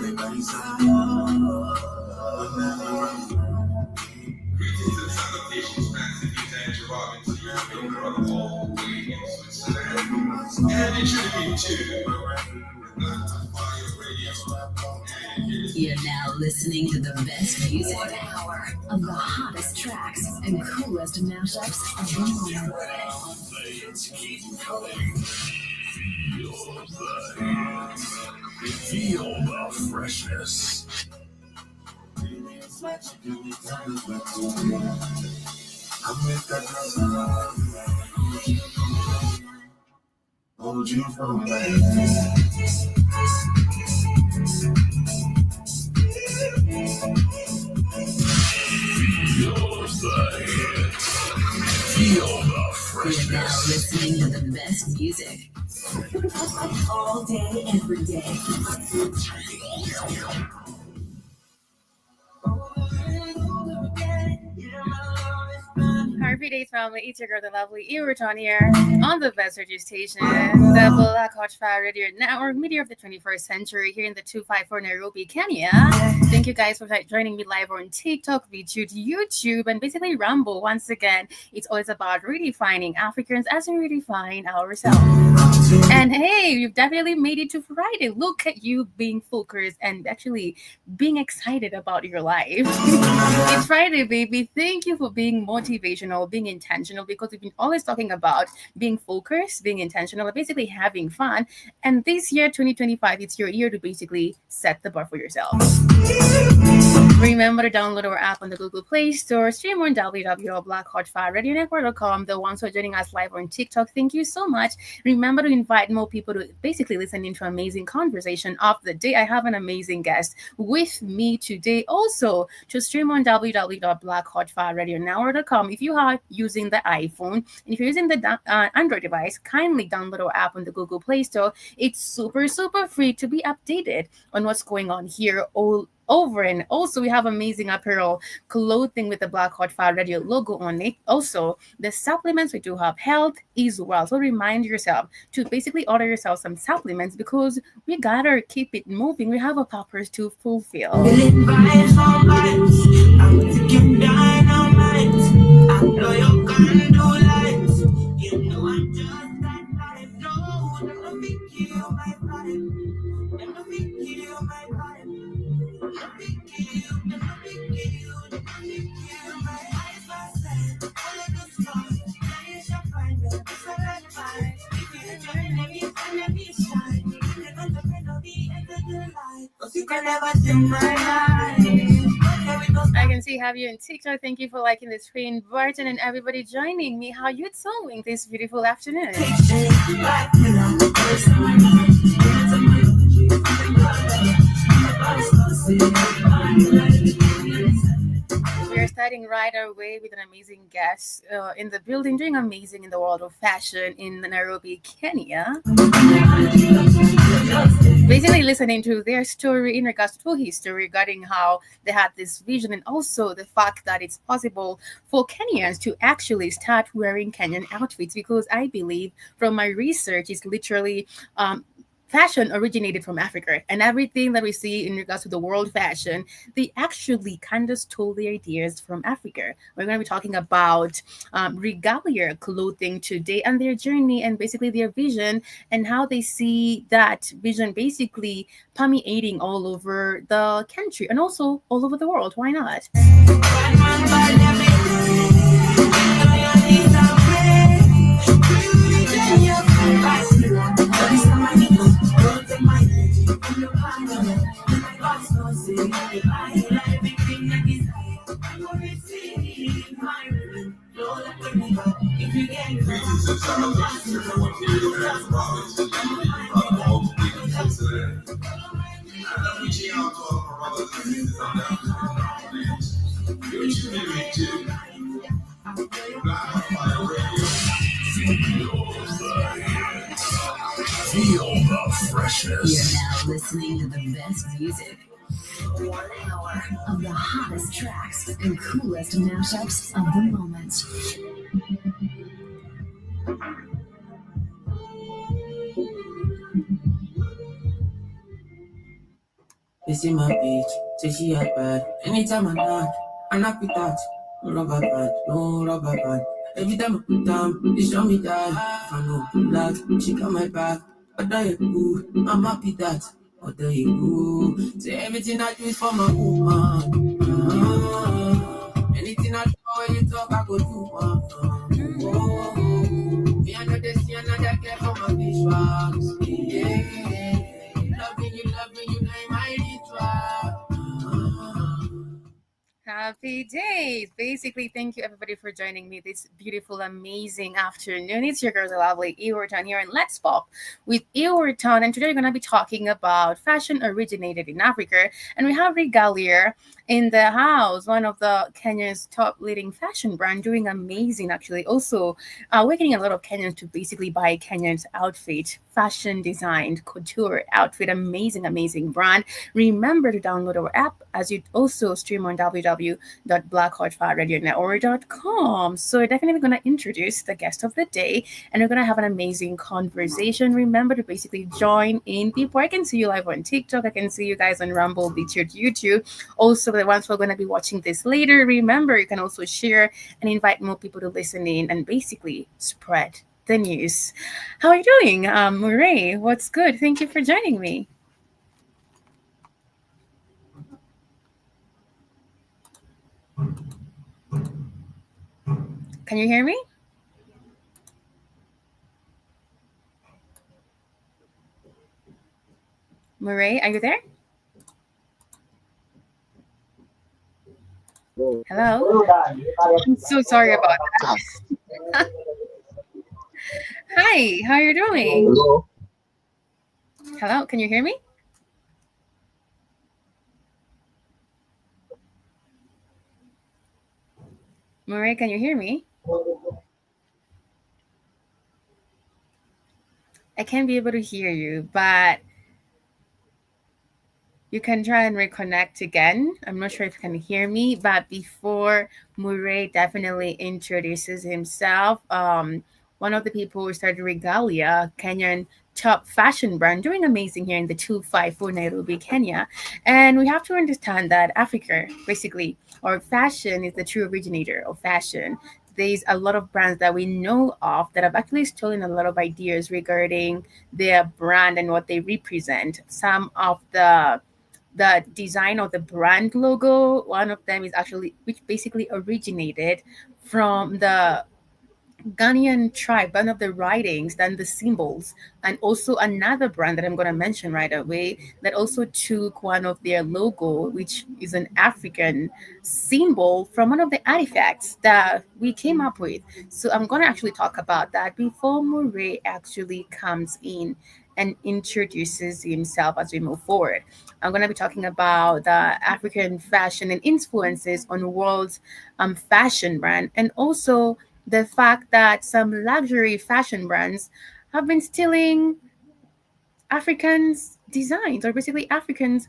Greetings and salutations, fancy Peter and Gerard, to your big brother all the way in Switzerland. And it should be too. Fire Radio. You're now listening to the best music hour of the hottest tracks and coolest mashups of the moment. Feel the freshness. Hold you from back. Feel the You're now freshness. listening to the best music all day, every day. Happy days, family. It's your girl, the lovely Iruton here on the best radio station, the Black Hot Fire Radio Network, media of the 21st century, here in the 254 Nairobi, Kenya. Thank you guys for joining me live on TikTok, YouTube, and basically Rumble. Once again, it's always about redefining Africans as we redefine ourselves. And hey, you've definitely made it to Friday. Look at you being focused and actually being excited about your life. It's Friday, baby. Thank you for being motivational, being intentional, because we've been always talking about being focused, being intentional, and basically having fun. And this year, 2025, it's your year to basically set the bar for yourself. Remember to download our app on the Google Play Store, stream on www.blackhotfireradionetwork.com. The ones who are joining us live on TikTok, thank you so much. Remember to invite more people to basically listen into amazing conversation of the day. I have an amazing guest with me today. Also, to stream on www.blackhotfireradionetwork.com. If you are using the iPhone, and if you're using the Android device, kindly download our app on the Google Play Store. It's super free to be updated on what's going on here all over. And also, we have amazing apparel, clothing with the Black Hot Fire Radio logo on it. Also, the supplements, we do have health as well. So remind yourself to basically order yourself some supplements, because we gotta keep it moving. We have a purpose to fulfill. I can see have you on TikTok. Thank you for liking the screen, Barton, and everybody joining me. How you doing this beautiful afternoon? We're starting right away with an amazing guest in the building, doing amazing in the world of fashion in Nairobi, Kenya. Basically listening to their story in regards to history regarding how they had this vision, and also the fact that it's possible for Kenyans to actually start wearing Kenyan outfits, because I believe from my research it's literally fashion originated from Africa, and everything that we see in regards to the world fashion, they actually kind of stole the ideas from Africa. We're going to be talking about regalia clothing today and their journey and basically their vision and how they see that vision basically permeating all over the country and also all over the world. Why not? Greetings and salutations, everyone here in the province of all the way in Switzerland. And I'm reaching out to all of our brothers and sisters on the African continent. You're tuning in to Black Fire Radio. Feel the freshness. You're now listening to the best music. 1 hour of the hottest tracks and coolest mashups of the moment. They see my bitch, say she act bad. Anytime I knock with that. No rubber band, no rubber band. Every time I put down, they show me that. If I know that, she got my back. But there you go, I'm happy that. But there you go, say everything I do is for my woman. Anything I do, when you talk, I go do. Me, I know they see another girl for my visuals. Loving you, know my ritual. Happy days. Basically, thank you everybody for joining me this beautiful, amazing afternoon. It's your girl, the lovely Ewerton here, and let's pop with Ewerton. And today we're going to be talking about fashion originated in Africa. And we have Regalia in the house, one of the Kenya's top leading fashion brand, doing amazing actually. Also, we're getting a lot of Kenyans to basically buy Kenya's outfit, fashion designed couture outfit, amazing brand. Remember to download our app as you also stream on www.blackhotfirenetwork.com. So we're definitely going to introduce the guest of the day, and we're going to have an amazing conversation. Remember to basically join in. People, I can see you live on TikTok. I can see you guys on Rumble, BitChute, YouTube. Also, the ones who are going to be watching this later, remember you can also share and invite more people to listen in and basically spread the news. How are you doing, Murray? What's good? Thank you for joining me. Can you hear me? Murray, are you there? Hello? I'm so sorry about that. Hi, how are you doing? Hello. Hello, can you hear me? Murray, can you hear me? I can't be able to hear you, but you can try and reconnect again. I'm not sure if you can hear me, but before Murray definitely introduces himself, one of the people who started Regalia, Kenyan top fashion brand, doing amazing here in the 254 Nairobi, Kenya. And we have to understand that Africa, basically, or fashion is the true originator of fashion. There's a lot of brands that we know of that have actually stolen a lot of ideas regarding their brand and what they represent. Some of the design of the brand logo, one of them is actually, which basically originated from the Ghanaian tribe, one of the writings, then the symbols, and also another brand that I'm going to mention right away that also took one of their logo, which is an African symbol, from one of the artifacts that we came up with. So I'm going to actually talk about that before Murray actually comes in and introduces himself as we move forward. I'm going to be talking about the African fashion and influences on world's fashion brand, and also the fact that some luxury fashion brands have been stealing Africans' designs, or basically Africans'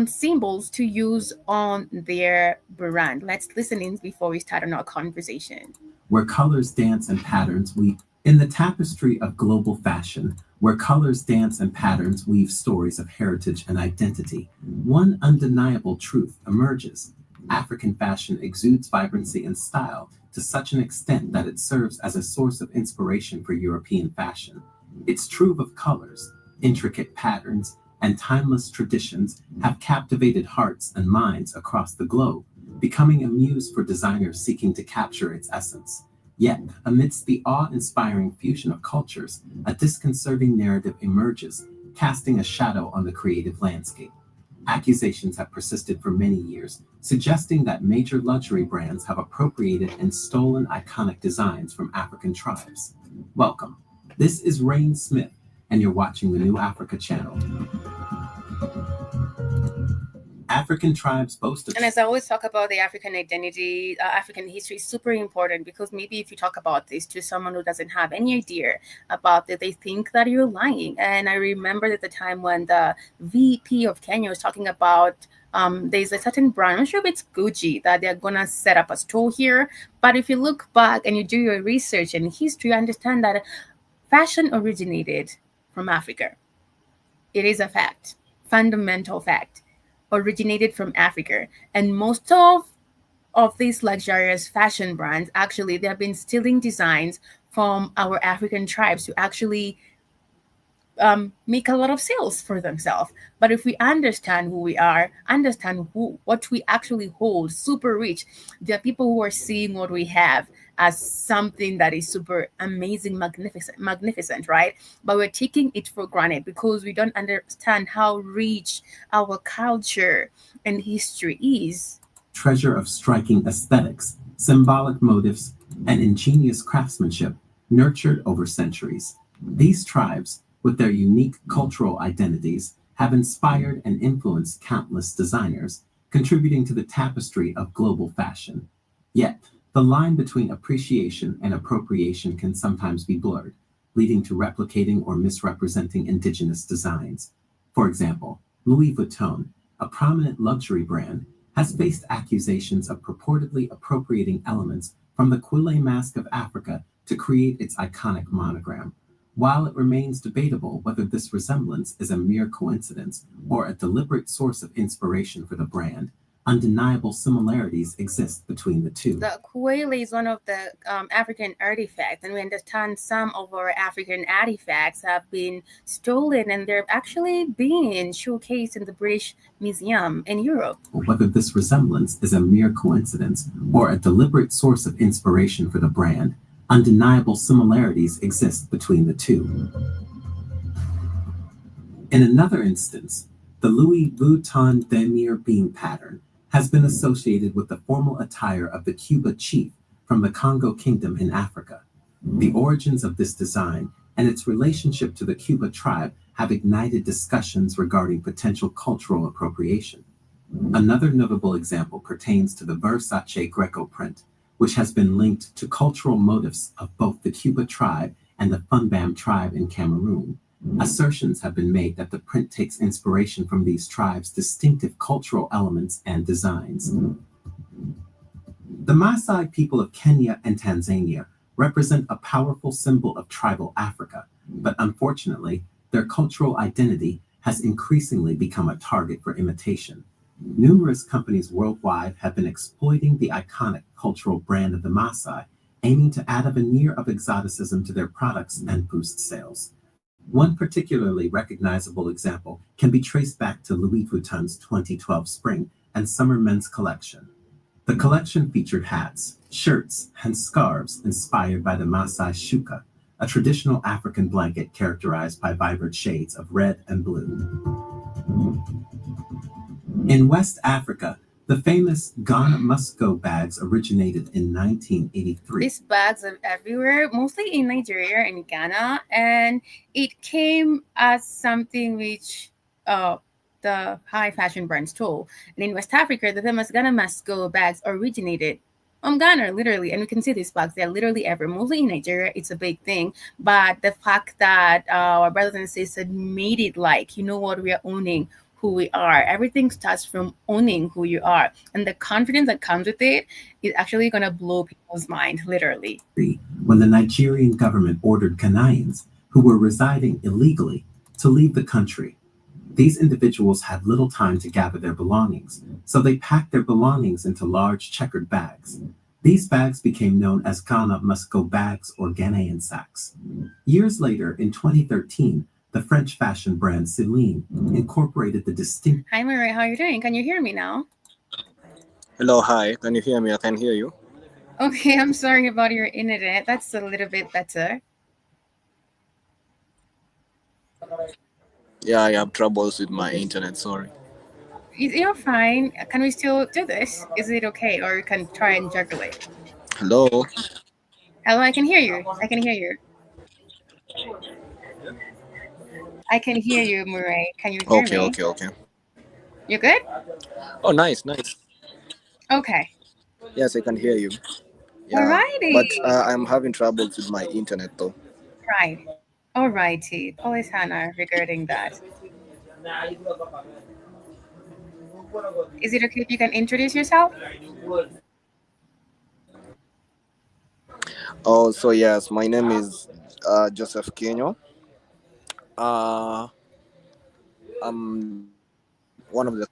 symbols to use on their brand. Let's listen in before we start on our conversation. Where colors dance and patterns weave in the tapestry of global fashion, where colors dance and patterns weave stories of heritage and identity, one undeniable truth emerges. African fashion exudes vibrancy and style to such an extent that it serves as a source of inspiration for European fashion. Its trove of colors, intricate patterns, and timeless traditions have captivated hearts and minds across the globe, becoming a muse for designers seeking to capture its essence. Yet, amidst the awe-inspiring fusion of cultures, a disconcerting narrative emerges, casting a shadow on the creative landscape. Accusations have persisted for many years, suggesting that major luxury brands have appropriated and stolen iconic designs from African tribes. Welcome. This is Rain Smith, and you're watching the New Africa channel. African tribes boast of... And as I always talk about the African identity, African history is super important, because maybe if you talk about this to someone who doesn't have any idea about it, they think that you're lying. And I remember at the time when the VP of Kenya was talking about there's a certain brand, I'm not sure if it's Gucci, that they're going to set up a store here. But if you look back and you do your research and history, you understand that fashion originated from Africa. It is a fact, fundamental fact. originated from Africa. And most of these luxurious fashion brands, actually, they have been stealing designs from our African tribes to actually make a lot of sales for themselves. But if we understand who we are, understand what we actually hold, super rich, there are people who are seeing what we have as something that is super amazing, magnificent, right? But we're taking it for granted because we don't understand how rich our culture and history is. Treasure of striking aesthetics, symbolic motifs, and ingenious craftsmanship nurtured over centuries. These tribes, with their unique cultural identities, have inspired and influenced countless designers, contributing to the tapestry of global fashion. Yet, the line between appreciation and appropriation can sometimes be blurred, leading to replicating or misrepresenting indigenous designs. For example, Louis Vuitton, a prominent luxury brand, has faced accusations of purportedly appropriating elements from the Quille mask of Africa to create its iconic monogram. While it remains debatable whether this resemblance is a mere coincidence or a deliberate source of inspiration for the brand, undeniable similarities exist between the two. The quail is one of the African artifacts, and we understand some of our African artifacts have been stolen and they're actually being showcased in the British Museum in Europe. Whether this resemblance is a mere coincidence or a deliberate source of inspiration for the brand, undeniable similarities exist between the two. In another instance, the Louis Vuitton damier bean pattern has been associated with the formal attire of the Cuba chief from the Congo Kingdom in Africa. The origins of this design and its relationship to the Cuba tribe have ignited discussions regarding potential cultural appropriation. Another notable example pertains to the Versace Greco print, which has been linked to cultural motifs of both the Cuba tribe and the Funbam tribe in Cameroon. Assertions have been made that the print takes inspiration from these tribes' distinctive cultural elements and designs. The Maasai people of Kenya and Tanzania represent a powerful symbol of tribal Africa, but unfortunately, their cultural identity has increasingly become a target for imitation. Numerous companies worldwide have been exploiting the iconic cultural brand of the Maasai, aiming to add a veneer of exoticism to their products and boost sales. One particularly recognizable example can be traced back to Louis Vuitton's 2012 spring and summer men's collection. The collection featured hats, shirts, and scarves inspired by the Maasai shuka, a traditional African blanket characterized by vibrant shades of red and blue. In West Africa, the famous Ghana must-go bags originated in 1983. These bags are everywhere, mostly in Nigeria and Ghana, and it came as something which the high fashion brands stole. And in West Africa, the famous Ghana must-go bags originated from Ghana, literally. And we can see these bags, they're literally everywhere. Mostly in Nigeria, it's a big thing. But the fact that our brothers and sisters made it like, you know what, we are owning who we are. Everything starts from owning who you are. And the confidence that comes with it is actually going to blow people's mind, literally. When the Nigerian government ordered Ghanaians who were residing illegally to leave the country. These individuals had little time to gather their belongings, so they packed their belongings into large checkered bags. These bags became known as Ghana must-go bags or Ghanaian sacks. Years later, in 2013, the French fashion brand Celine incorporated the distinct. Hi, Murray. How are you doing? Can you hear me now? Hello, hi. Can you hear me? I can hear you. Okay, I'm sorry about your internet. That's a little bit better. Yeah, I have troubles with my internet. Sorry. You're fine. Can we still do this? Is it okay? Or you can try and juggle it? Hello. Hello, I can hear you. I can hear you. I can hear you, Murray. Can you hear me? Okay. You good? Oh, nice. Okay. Yes, I can hear you. Yeah, Alrighty. but I'm having troubles with my internet though. Right. Alrighty. Police Hannah regarding that. Is it okay if you can introduce yourself? Oh, so yes, my name is Joseph Kenyo. I'm one of the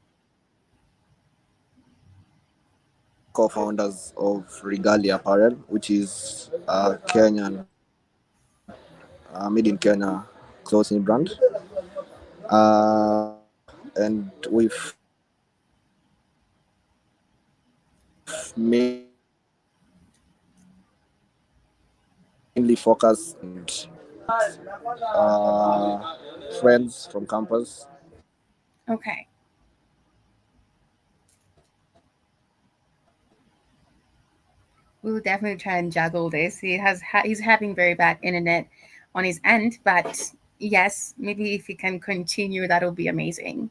co-founders of Regalia Apparel, which is a Kenyan, made in Kenya clothing brand. And we've mainly focused on friends from campus. Okay. We'll definitely try and juggle this. He's having very bad internet on his end, but yes, maybe if he can continue, that'll be amazing.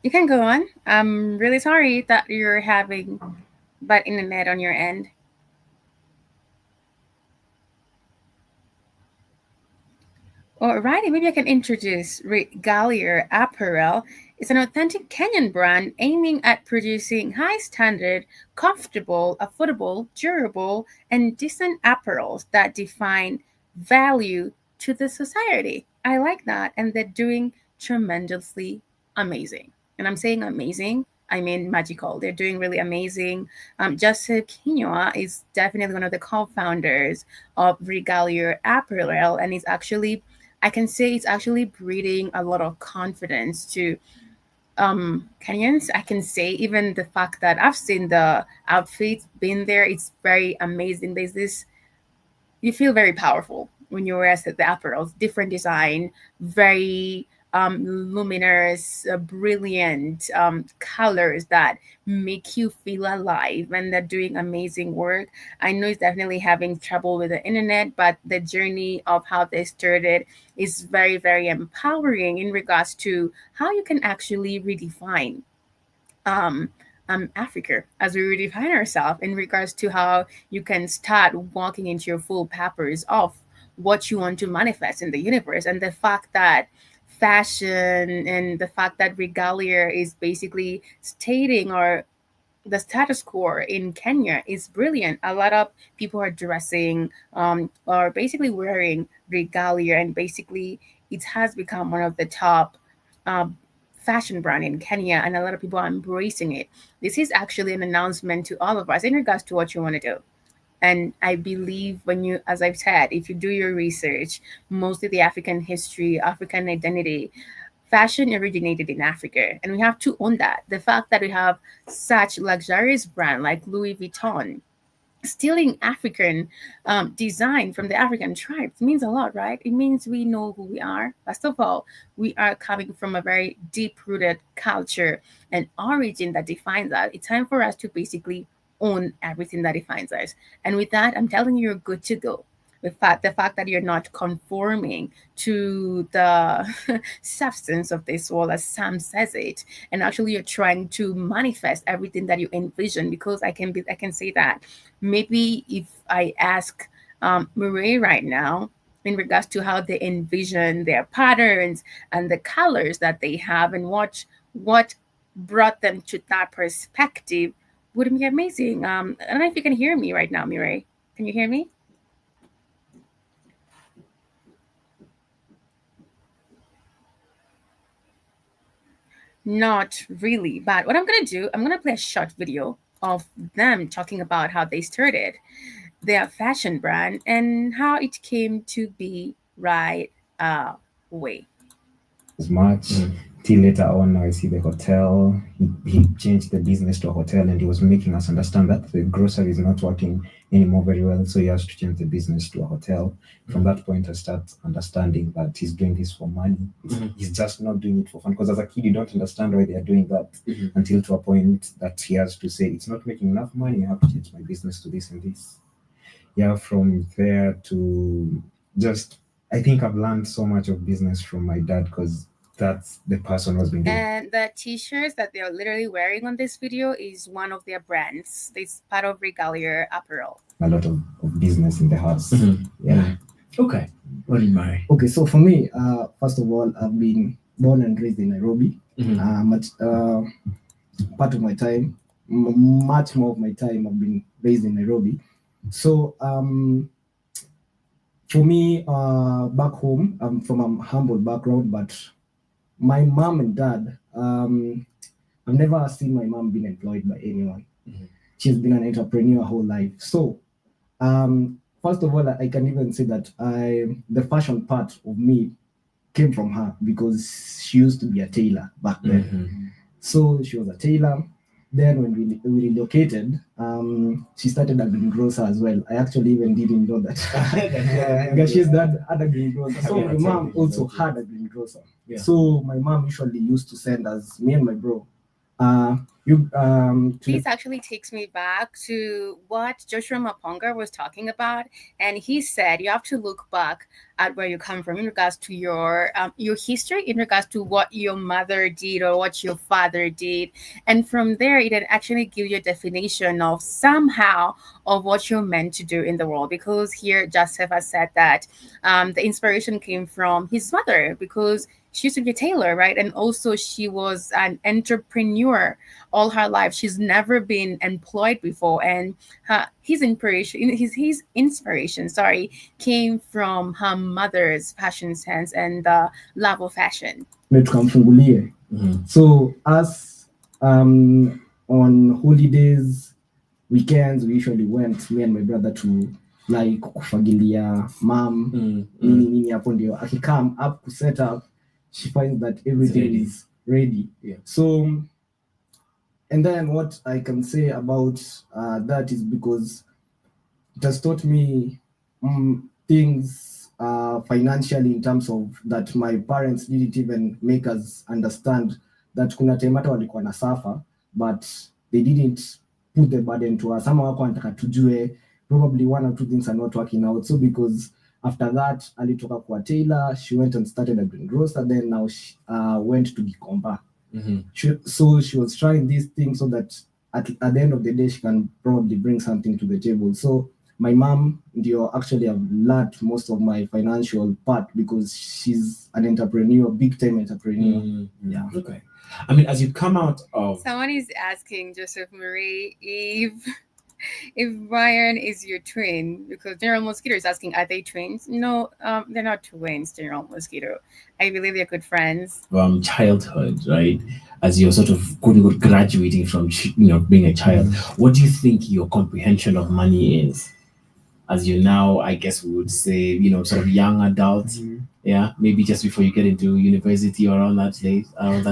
You can go on. I'm really sorry that you're having bad internet on your end. Alrighty, maybe I can introduce Regalia Apparel. It's an authentic Kenyan brand aiming at producing high standard, comfortable, affordable, durable, and decent apparels that define value to the society. I like that, and they're doing tremendously amazing. And I'm saying amazing, I mean magical. They're doing really amazing. Joseph Quinoa is definitely one of the co-founders of Regalia Apparel, and he's actually, I can say it's actually breeding a lot of confidence to Kenyans. I can say even the fact that I've seen the outfits, been there, it's very amazing. There's this, you feel very powerful when you wear the apparels, different design, very luminous, brilliant colors that make you feel alive, and they're doing amazing work. I know it's definitely having trouble with the internet, but the journey of how they started is very, very empowering in regards to how you can actually redefine um, Africa as we redefine ourselves in regards to how you can start walking into your full purpose of what you want to manifest in the universe. And the fact that fashion and the fact that regalia is basically stating or the status quo in Kenya is brilliant. A lot of people are dressing or basically wearing regalia, and basically it has become one of the top um, fashion brand in Kenya, and a lot of people are embracing it. This is actually an announcement to all of us in regards to what you want to do. And I believe when you, as I've said, if you do your research, mostly the African history, African identity, fashion originated in Africa, and we have to own that. The fact that we have such luxurious brand like Louis Vuitton stealing African design from the African tribes means a lot, right? It means we know who we are. First of all, we are coming from a very deep rooted culture and origin that defines us. It's time for us to basically own everything that defines us. And with that, I'm telling you, you're good to go. The fact that you're not conforming to the substance of this world, as Sam says it, and actually you're trying to manifest everything that you envision. Because I can say that maybe if I ask Marie right now in regards to how they envision their patterns and the colors that they have and what brought them to that perspective would be amazing. I don't know if you can hear me right now, Mireille. Can you hear me? Not really, but what I'm gonna do, I'm gonna play a short video of them talking about how they started their fashion brand and how it came to be right away. Much till later on, now I see the hotel. He changed the business to a hotel, and he was making us understand that the grocery is not working anymore very well, so he has to change the business to a hotel. From that point, I start understanding that he's doing this for money. He's just not doing it for fun, because as a kid you don't understand why they are doing that until to a point that he has to say, it's not making enough money, I have to change my business to this and this. Yeah, from there to just, I think I've learned so much of business from my dad, because that's the person who's been doing. And the t-shirts that they're literally wearing on this video is one of their brands. It's part of Regalia Apparel. A lot of business in the house. Yeah. Okay. What do you marry? Okay, so for me, first of all, I've been born and raised in Nairobi. But part of my time, much more of my time, I've been raised in Nairobi. So For me, back home, I'm from a humble background, but my mom and dad, I've never seen my mom being employed by anyone. She's been an entrepreneur her whole life. So, first of all, I can even say that the fashion part of me came from her because she used to be a tailor back then. So she was a tailor. Then when we relocated, she started a greengrocer as well. I actually even didn't know that. Because she's dad had a greengrocer. So my mom also had a greengrocer. So my mom usually used to send us, me and my bro, This actually takes me back to what Joshua Maponga was talking about, and he said you have to look back at where you come from in regards to your history, in regards to what your mother did or what your father did, and from there it can actually give you a definition of somehow of what you're meant to do in the world. Because here Joseph has said that the inspiration came from his mother because she used to be a tailor, right? And also she was an entrepreneur all her life. She's never been employed before, and his inspiration, sorry, came from her mother's fashion sense and the love of fashion. tukamfungulie. So us on holidays, weekends, we usually went, me and my brother, to like kufagilia mom nini hapo ndio akikam up to set up, she finds that everything is ready. So and then what I can say about that is because it has taught me things financially, in terms of that my parents didn't even make us understand that kuna time hata walikuwa na suffer, but they didn't put the burden to us. Ama wako wanataka tujue probably one or two things are not working out. So because after that alitoka kwa tailor, she went and started a greengrocer, then now she went to Gikomba. So she was trying these things so that at the end of the day she can probably bring something to the table. So my mom actually have learned most of my financial part because she's an entrepreneur, big time entrepreneur. Yeah. Okay. I mean, as you come out of Someone is asking Joseph Marie if Brian is your twin, because General Mosquito is asking, are they twins? No, they're not twins, General Mosquito. I believe they're good friends. Childhood, right? As you're sort of quote unquote graduating from being a child, what do you think your comprehension of money is? As you now, I guess we would say, sort of young adult, yeah, maybe just before you get into university or around that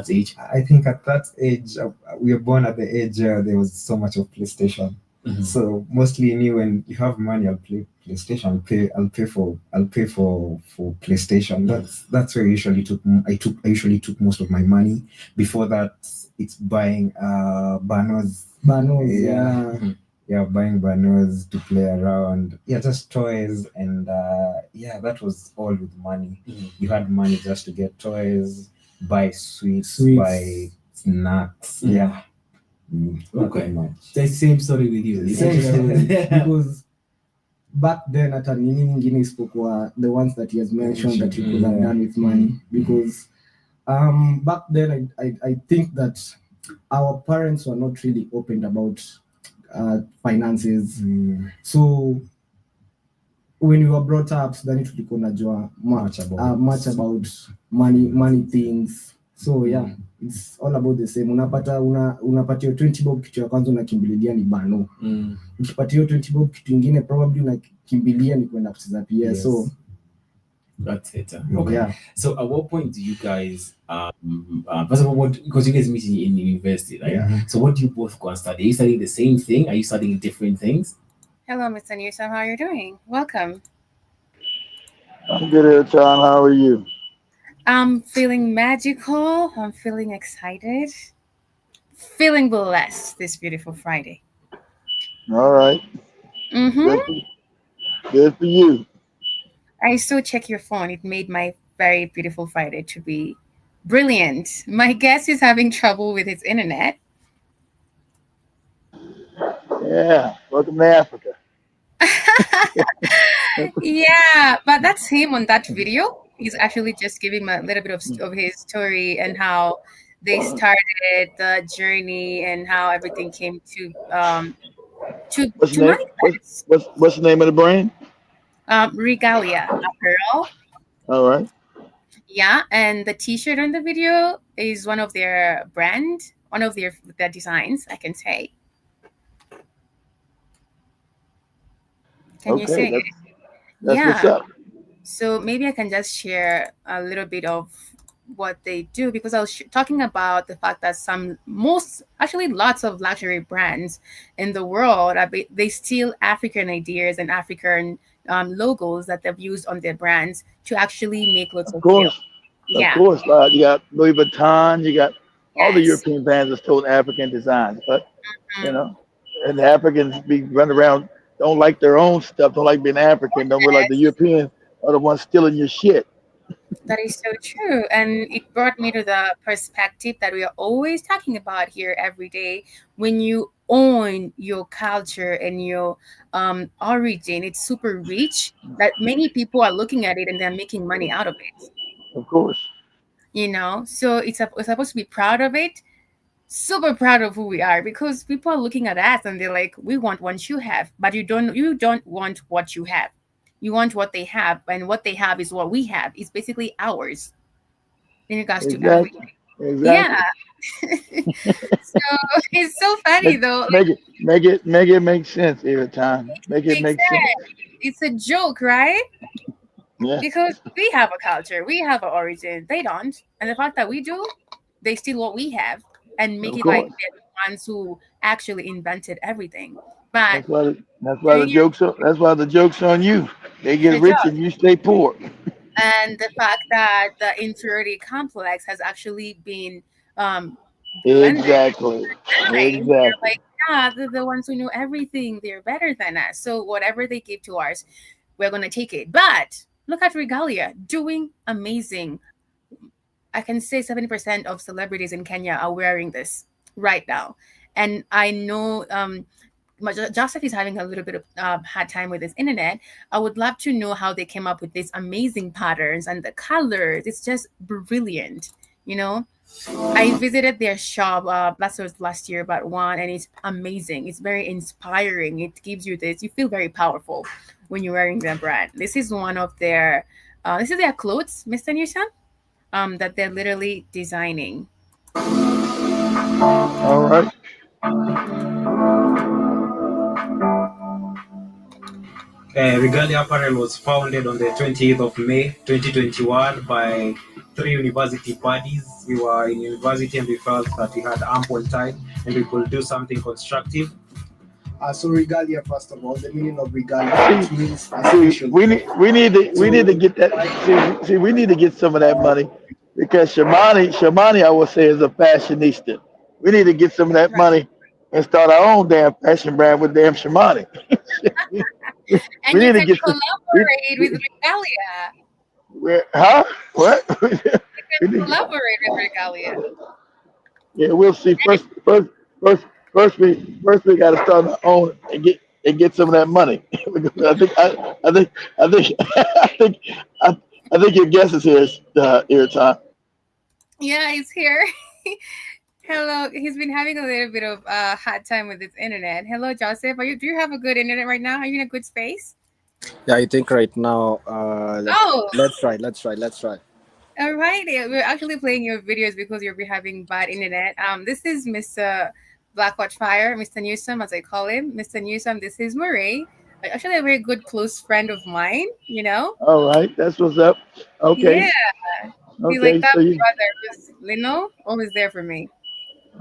age. I think at that age, we were born at the age there was so much of PlayStation. So mostly when you have money, I'll play PlayStation. I'll pay for PlayStation. That's where I usually took most of my money. Before that, it's buying Banos, buying Banos to play around. Yeah, just toys, and that was all with money. You had money just to get toys, buy sweets. Buy snacks. Okay, the same story with you. Because back then hata nini nyingine isipokuwa the ones that he has mentioned that you could have done with money. Because back then I think that our parents were not really open about finances. So when we were brought up, then tulikuwa najua much about money things. So it's all about the same. Unapatia 20 bob, kitu ya kwanza unakimbililia ni bano. Ukipatia 20 bob, kitu ingine probably unakimbilia ni kwenda kucheza PS. So that's it. Okay. Yeah. So at what point do you guys first of all, because you guys meet in university, right? So what do you both go and study? Are you studying the same thing? Are you studying different things? Hello, Mr. Newsom. How are you doing? Welcome. I'm good here, John. How are you? I'm feeling magical. I'm feeling excited. Feeling blessed this beautiful Friday. All right. Good for you. I still check your phone. It made my very beautiful Friday to be brilliant. My guest is having trouble with his internet. Yeah. Welcome to Africa. Yeah, but that's him on that video. He's actually just giving a little bit of his story and how they started the journey and how everything came to What's the name? What's the name of the brand? Regalia apparel. All right. Yeah, and the T-shirt in the video is one of their brand, one of their designs. I can say. Can you Okay, say? that's what's Yeah. up. So maybe I can just share a little bit of what they do because I was talking about the fact that actually lots of luxury brands in the world they steal African ideas and African logos that they've used on their brands to actually make lots Of of sales. course, of Yeah. course. You got Louis Vuitton. You got all the Yes. European brands that stole African designs, but you Mm. know, and the Africans be running around don't like their own stuff, don't like being African, don't realize the Yes. Europeans are the ones stealing your shit. That is so true. And it brought me to the perspective that we are always talking about here every day. When you own your culture and your origin, it's super rich that many people are looking at it and they're making money out of it. Of course, So we're supposed to be proud of it, super proud of who we are because people are looking at us and they're like, we want what you have, but you don't want what you have. You want what they have, and what they have is what we have. It's basically ours in regards to everything. exactly, Yeah. exactly. So it's so funny Make though. Like, make it make sense every time. Make it makes make sense. sense. It's a joke, right? Yeah, Because we have a culture, we have an origin. They don't, and the fact that we do, they steal what we have and make of it like course. they're the ones who actually invented everything. But That's why the doing it jokes on you. They get the rich job, and you stay poor. and the fact that the inferiority complex has actually been um, blended Exactly. mind. They're Exactly. like, yeah, they're the ones who know everything. They're better than us. So whatever they give to us, we're gonna take it. But look at Regalia doing amazing. I can say 70% of celebrities in Kenya are wearing this right now. And I know Joseph is having a little bit of hard time with his internet. I would love to know how they came up with these amazing patterns and the colors. It's just brilliant, you know. I visited their shop last year, but one, and it's amazing. It's very inspiring. It gives you this. You feel very powerful when you're wearing their brand. This is one of their. This is their clothes, Mr. Newsom. That they're literally designing. All right. Regalia Apparel was founded on the 20th of May 2021 by three university buddies. We were in university and we felt that we had ample time and we could do something constructive. So regalia, first of all, the meaning of regalia, it means See, official. we need to get that. See, we need to get some of that money because Shamani, I would say, is a fashionista. We need to get some of that Right. money and start our own damn fashion brand with damn Shamani. we And you need to can get some. We, collaborate with Regalia. huh? What? You we can need, collaborate with Regalia. yeah, we'll see. First, first we got to start our own and get some of that money. I think I think I think your guess is here, time. Yeah, he's here. Hello. He's been having a little bit of hard time with his internet. Hello, Joseph. Do you have a good internet right now? Are you in a good space? Yeah, I think right now, Oh, let's try. all right. Yeah, we're actually playing your videos because you'll be having bad internet. This is Mr. Blackwatch Fire, Mr. Newsom, as I call him. Mr. Newsom, this is Murray. Actually, a very good close friend of mine, you know? All right, that's what's up. Yeah. Okay, He's like okay. that So you, brother who's, always there for me.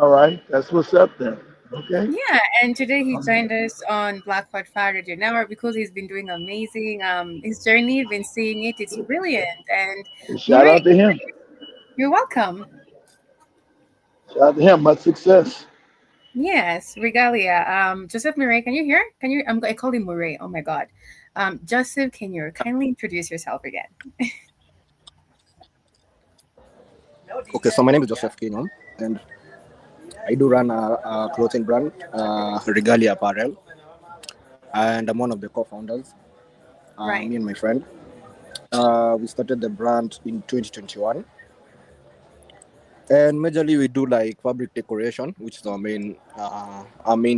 all right, that's what's up then. Okay. Yeah, and today he joined us on Blackwood Fire Radio Network because he's been doing amazing. His journey, been seeing it, it's brilliant. And Shout Murray, out to him. you're welcome. Shout out to him. Much success. Yes, Regalia. Joseph Murray, can you hear? I call him Murray. Oh my God. Joseph, can you kindly introduce yourself again? Okay, so my name is Joseph Kenyan, and I do run a clothing brand, Regalia Apparel, and I'm one of the co-founders. Right. Me and my friend. We started the brand in 2021, and majorly we do like fabric decoration, which is our main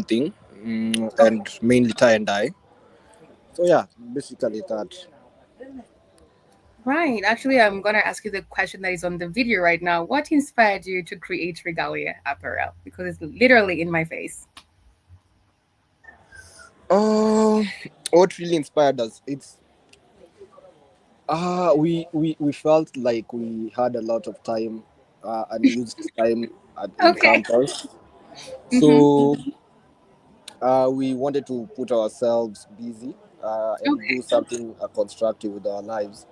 thing, and mainly tie and dye. So yeah, basically that. Right. Actually, I'm gonna ask you the question that is on the video right now. What inspired you to create Regalia Apparel? Because it's literally in my face. Uh, what really inspired us? It's we felt like we had a lot of time, unused time in Okay. campus. Mm-hmm. So we wanted to put ourselves busy and Okay. do something constructive with our lives.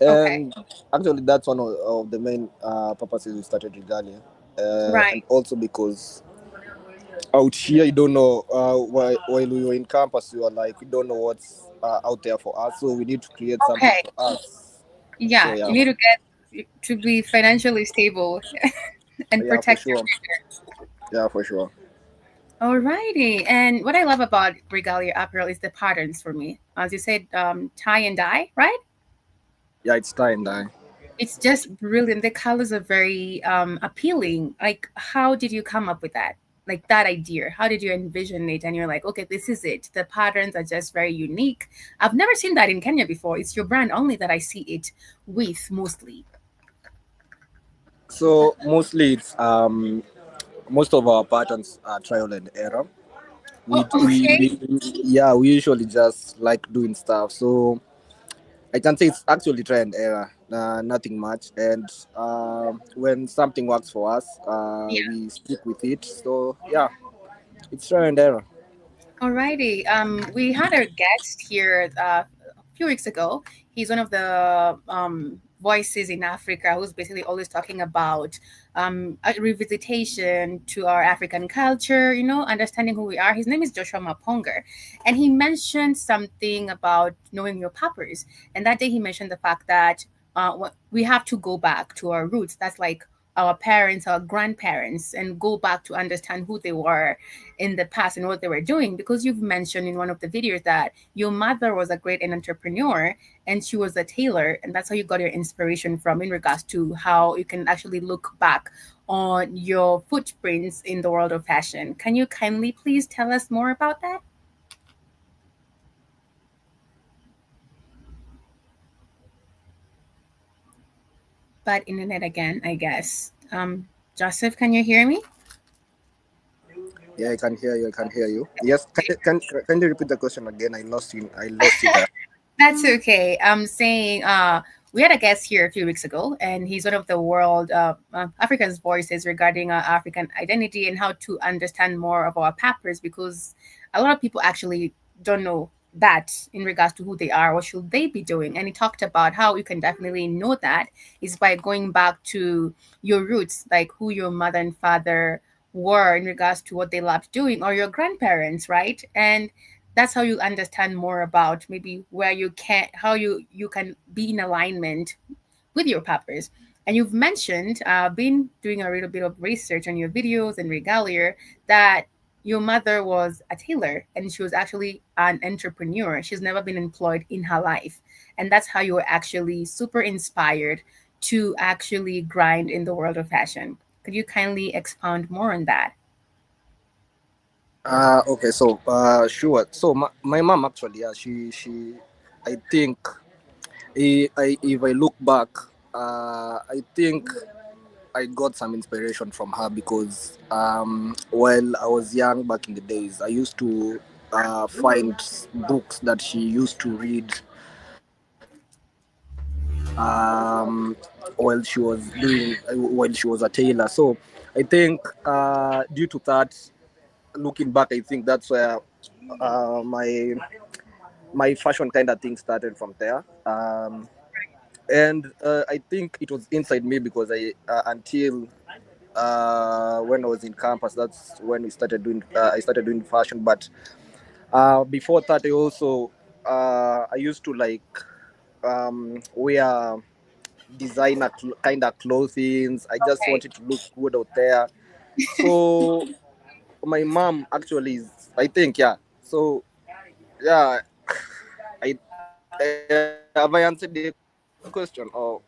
Okay. And actually, that's one of the main purposes we started Regalia. Right. And also because out here, you don't know, while we were in campus, we were like, we don't know what's out there for us. So we need to create something Okay. for us. So Yeah. yeah, You need to get to be financially stable and yeah, for protect your sure. future. Yeah, for sure. Alrighty. And what I love about Regalia Apparel is the patterns for me. As you said, tie and dye, right? Yeah, it's tie and dye. It's just brilliant. The colors are very appealing. Like, how did you come up with that? Like that idea? How did you envision it? And you're like, okay, this is it. The patterns are just very unique. I've never seen that in Kenya before. It's your brand only that I see it with mostly. So mostly it's most of our patterns are trial and error. Oh, okay. We yeah, we usually just like doing stuff. So I can say it's actually try and error, nothing much. And when something works for us, Yeah. we stick with it. So yeah, it's try and error. Alrighty. We had our guest here a few weeks ago. He's one of the voices in Africa who's basically always talking about a revisitation to our African culture, understanding who we are. His name is Joshua Maponger. And he mentioned something about knowing your pappers. And that day he mentioned the fact that we have to go back to our roots. That's like our parents, our grandparents, and go back to understand who they were in the past and what they were doing, because you've mentioned in one of the videos that your mother was a great entrepreneur and she was a tailor, and that's how you got your inspiration from in regards to how you can actually look back on your footprints in the world of fashion. Can you kindly please tell us more about that? But internet again, I guess. Joseph, can you hear me? Yeah, I can hear you. I can hear you. Yes, can you repeat the question again? I lost you. I lost you there. That's okay. I'm saying we had a guest here a few weeks ago, and he's one of the world Africa's voices regarding African identity and how to understand more of our pappers, because a lot of people actually don't know that in regards to who they are, what should they be doing. And he talked about how you can definitely know that is by going back to your roots, like who your mother and father were in regards to what they loved doing, or your grandparents, right? And that's how you understand more about maybe where you can how you can be in alignment with your peppers. And you've mentioned been doing a little bit of research on your videos and regalia that your mother was a tailor and she was actually an entrepreneur. She's never been employed in her life, and that's how you were actually super inspired to actually grind in the world of fashion. Could you kindly expound more on that? Okay, so sure. So my mom actually, yeah, she, I think, if I look back, I think I got some inspiration from her because while I was young back in the days, I used to find books that she used to read while she was a tailor. So I think due to that, looking back, I think that's where my fashion kind of thing started from there. And I think it was inside me because I until when I was in campus, that's when we started doing. I started doing fashion, but before that, I used to like wear designer kind of clothing. I just Okay. wanted to look good out there. So my mom actually is, I think, yeah. So yeah, I have I answered the question. Oh,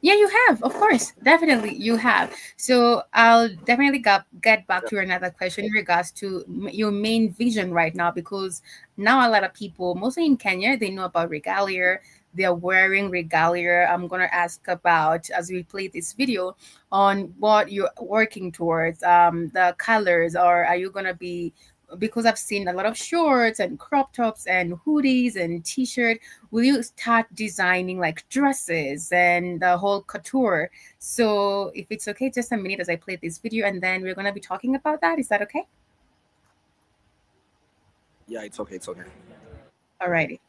Yeah, you have, of course, definitely you have. So I'll definitely get back to your another question in regards to your main vision right now, because now a lot of people, mostly in Kenya, they know about regalia. They are wearing regalia. I'm gonna ask about as we play this video on what you're working towards, the colors, or are you gonna be, because I've seen a lot of shorts and crop tops and hoodies and t-shirt. Will you start designing like dresses and the whole couture? So if it's okay, just a minute as I play this video, and then we're gonna be talking about that. Is that okay? Yeah, it's okay. It's okay. Alrighty.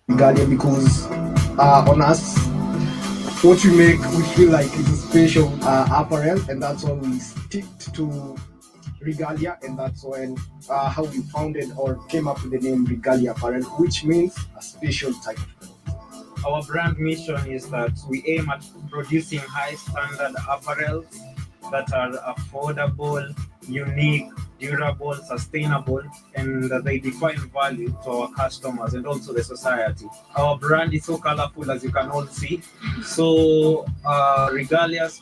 Regalia because on us, what we make, we feel like it's a special apparel, and that's why we stick to regalia, and that's when how we founded or came up with the name Regalia Apparel, which means a special type of clothes. Our brand mission is that we aim at producing high standard apparel that are affordable, unique, durable, sustainable, and they define value to our customers and also the society. Our brand is so colorful, as you can all see. So Regalia's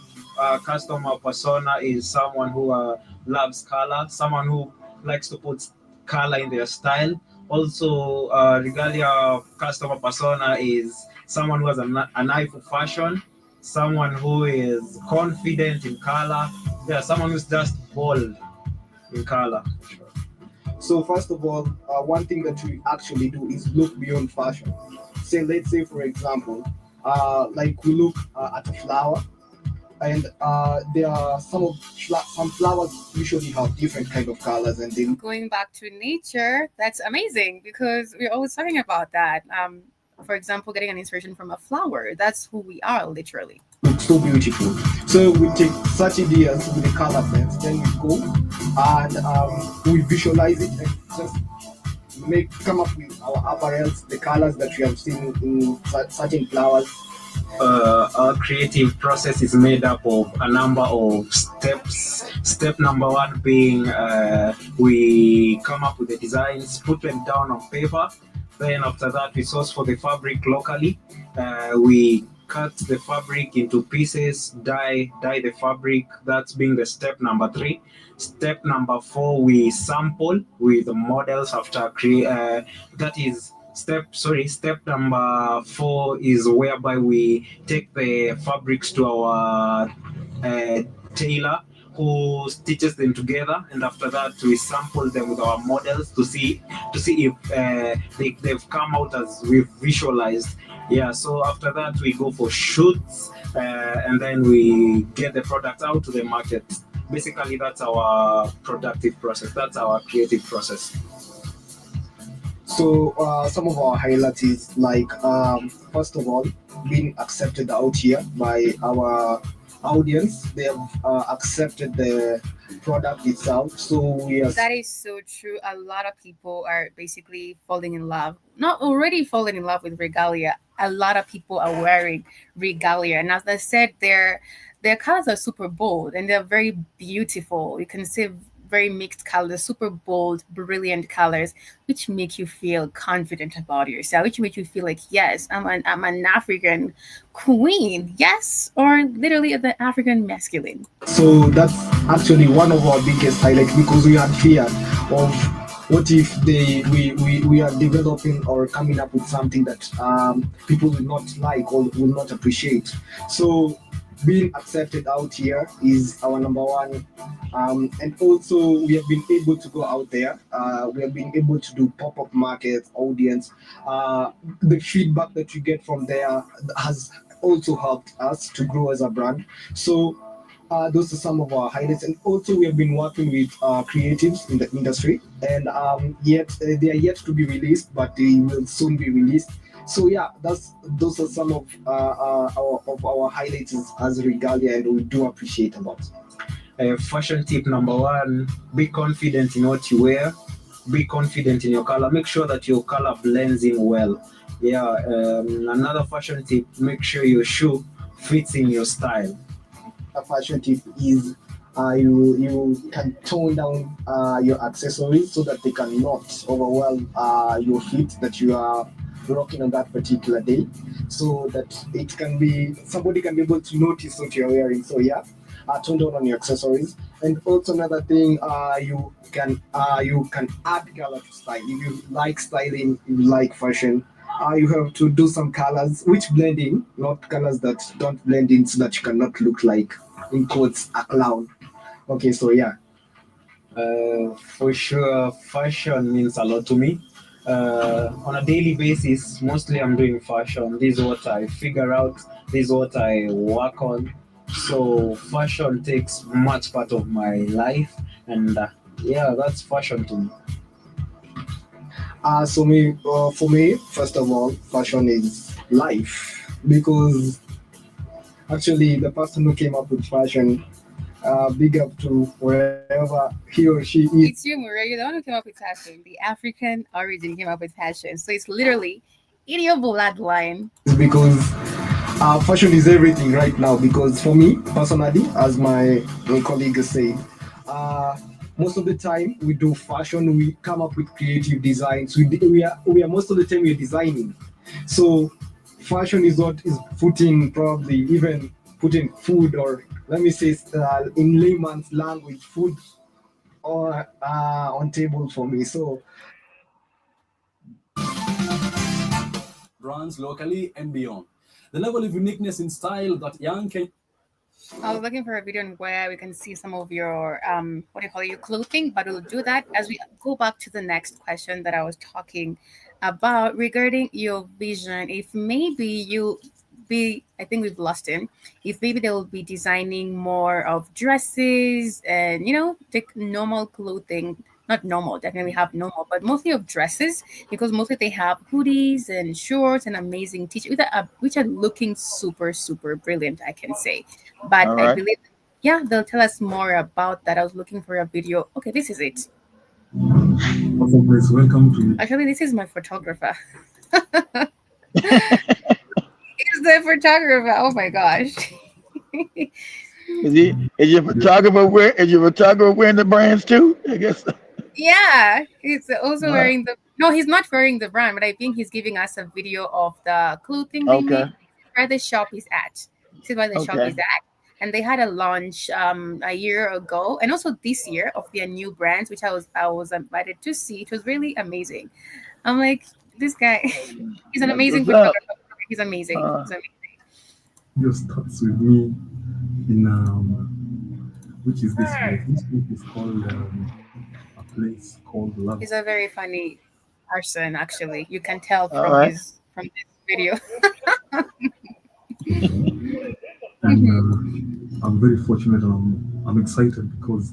customer persona is someone who loves color, someone who likes to put color in their style. Also, Regalia customer persona is someone who has an eye for fashion, someone who is confident in color, yeah, someone who's just bold in color. So first of all, one thing that we actually do is look beyond fashion. Say, let's say for example, like we look at a flower, and there are some flowers usually have different kind of colors, and they Going back to nature, that's amazing because we're always talking about that. For example, getting an inspiration from a flower. That's who we are, literally. look so beautiful. So we take such ideas with the color pens, then we go and we visualize it and just come up with our apparels, the colors that we have seen in certain flowers. Our creative process is made up of a number of steps. Step number one being we come up with the designs, put them down on paper. Then after that, we source for the fabric locally. We cut the fabric into pieces, dye the fabric. That's being the step number 3. Step number 4, we sample with the models after that is step number 4 is whereby we take the fabrics to our tailor who stitches them together, and after that we sample them with our models to see if they've come out as we've visualized. Yeah, so after that we go for shoots and then we get the product out to the market. Basically, that's our productive process. That's our creative process. So some of our highlights is like first of all, being accepted out here by our audience. They have accepted the product itself. So we are. That is so true. A lot of people are basically falling in love, not already falling in love with regalia. A lot of people are wearing regalia, and as I said, their colors are super bold and they're very beautiful. You can see very mixed colors, super bold, brilliant colors, which make you feel confident about yourself, which make you feel like, yes, I'm an African queen, yes, or literally the African masculine. So that's actually one of our biggest highlights because we had fear of what if we are developing or coming up with something that people will not like or will not appreciate. So being accepted out here is our number one, and also we have been able to go out there. We have been able to do pop-up markets, audience. The feedback that you get from there has also helped us to grow as a brand. So those are some of our highlights, and also we have been working with creatives in the industry, and yet they are yet to be released, but they will soon be released. So yeah, those are some of our highlights as regalia, and we do appreciate a lot. Fashion tip number 1: be confident in what you wear. Be confident in your color. Make sure that your color blends in well. Yeah. Another fashion tip: make sure your shoe fits in your style. A fashion tip is you can tone down your accessories so that they cannot overwhelm your feet that you are rocking on that particular day, so that it can be somebody can be able to notice what you're wearing. So yeah, tone down on your accessories. And also another thing, you can add color to style. If you like styling, if you like fashion, you have to do some colors which blend in, not colors that don't blend in, so that you cannot look like, in quotes, a clown. Okay, so yeah. For sure, fashion means a lot to me. On a daily basis, mostly I'm doing fashion. This is what I figure out. This is what I work on. So fashion takes much part of my life, and yeah, that's fashion to me. For me, first of all, fashion is life, because actually the person who came up with fashion, big up to wherever he or she is. It's you, Murray. You're the one who came up with fashion. The African origin came up with fashion. So it's literally in your bloodline. Because fashion is everything right now. Because for me personally, as my colleague said, uh, most of the time we do fashion, we come up with creative designs. We are most of the time we're designing. So fashion is what is putting, probably even putting food, or let me say, in layman's language, food on table for me. So Brands locally and beyond. The level of uniqueness in style that young Ken- I was looking for a video where we can see some of your what do you call it, your clothing, but we'll do that as we go back to the next question that I was talking about regarding your vision. If maybe you be, I think we've lost him. If maybe they'll be designing more of dresses and the normal clothing. Not normal, definitely have normal, but mostly of dresses, because mostly they have hoodies and shorts and amazing t-shirts which are looking super super brilliant, I can say. But All I right. believe, yeah, they'll tell us more about that. I was looking for a video. Okay, this is it. Awesome, please welcome to Actually, this is my photographer. He's the photographer. Oh my gosh. Is your photographer wearing the brands too? I guess. Yeah, he's also Uh, wearing the. No, he's not wearing the brand, but I think he's giving us a video of the clothing they okay. make, where the shop is at. This is where the shop Okay. is at. And they had a launch a year ago, and also this year, of their new brands, which I was invited to see. It was really amazing. I'm like, this guy, he's an That's amazing what's up. photographer. He's amazing. Uh, He's amazing. just starts with me in which is this place? This place is called a place called Love. He's a very funny person. Actually, you can tell all from right. his from this video. And I'm very fortunate and I'm excited because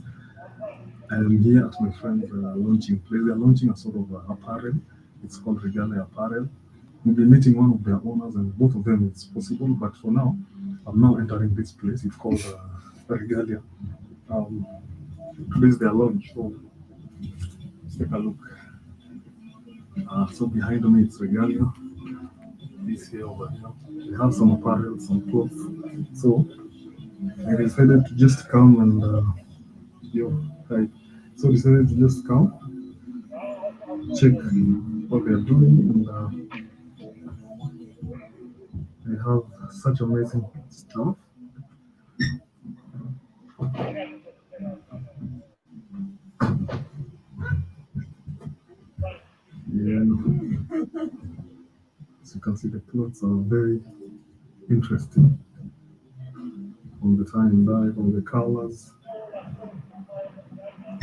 I am here at my friend's launching place. They are launching a sort of apparel. It's called Regalia Apparel. We'll be meeting one of their owners, and both of them it's possible. But for now, I'm now entering this place. It's called Regalia. Um, Today's their launch, so let's take a look. So behind me it's Regalia. This here over here. They have some apparel, some clothes. So I decided to just come and hi. So decided to just come, check what they're doing, and they have such amazing stuff. Yeah, as you can see, the clothes are very interesting on the tie and dye, on the colors,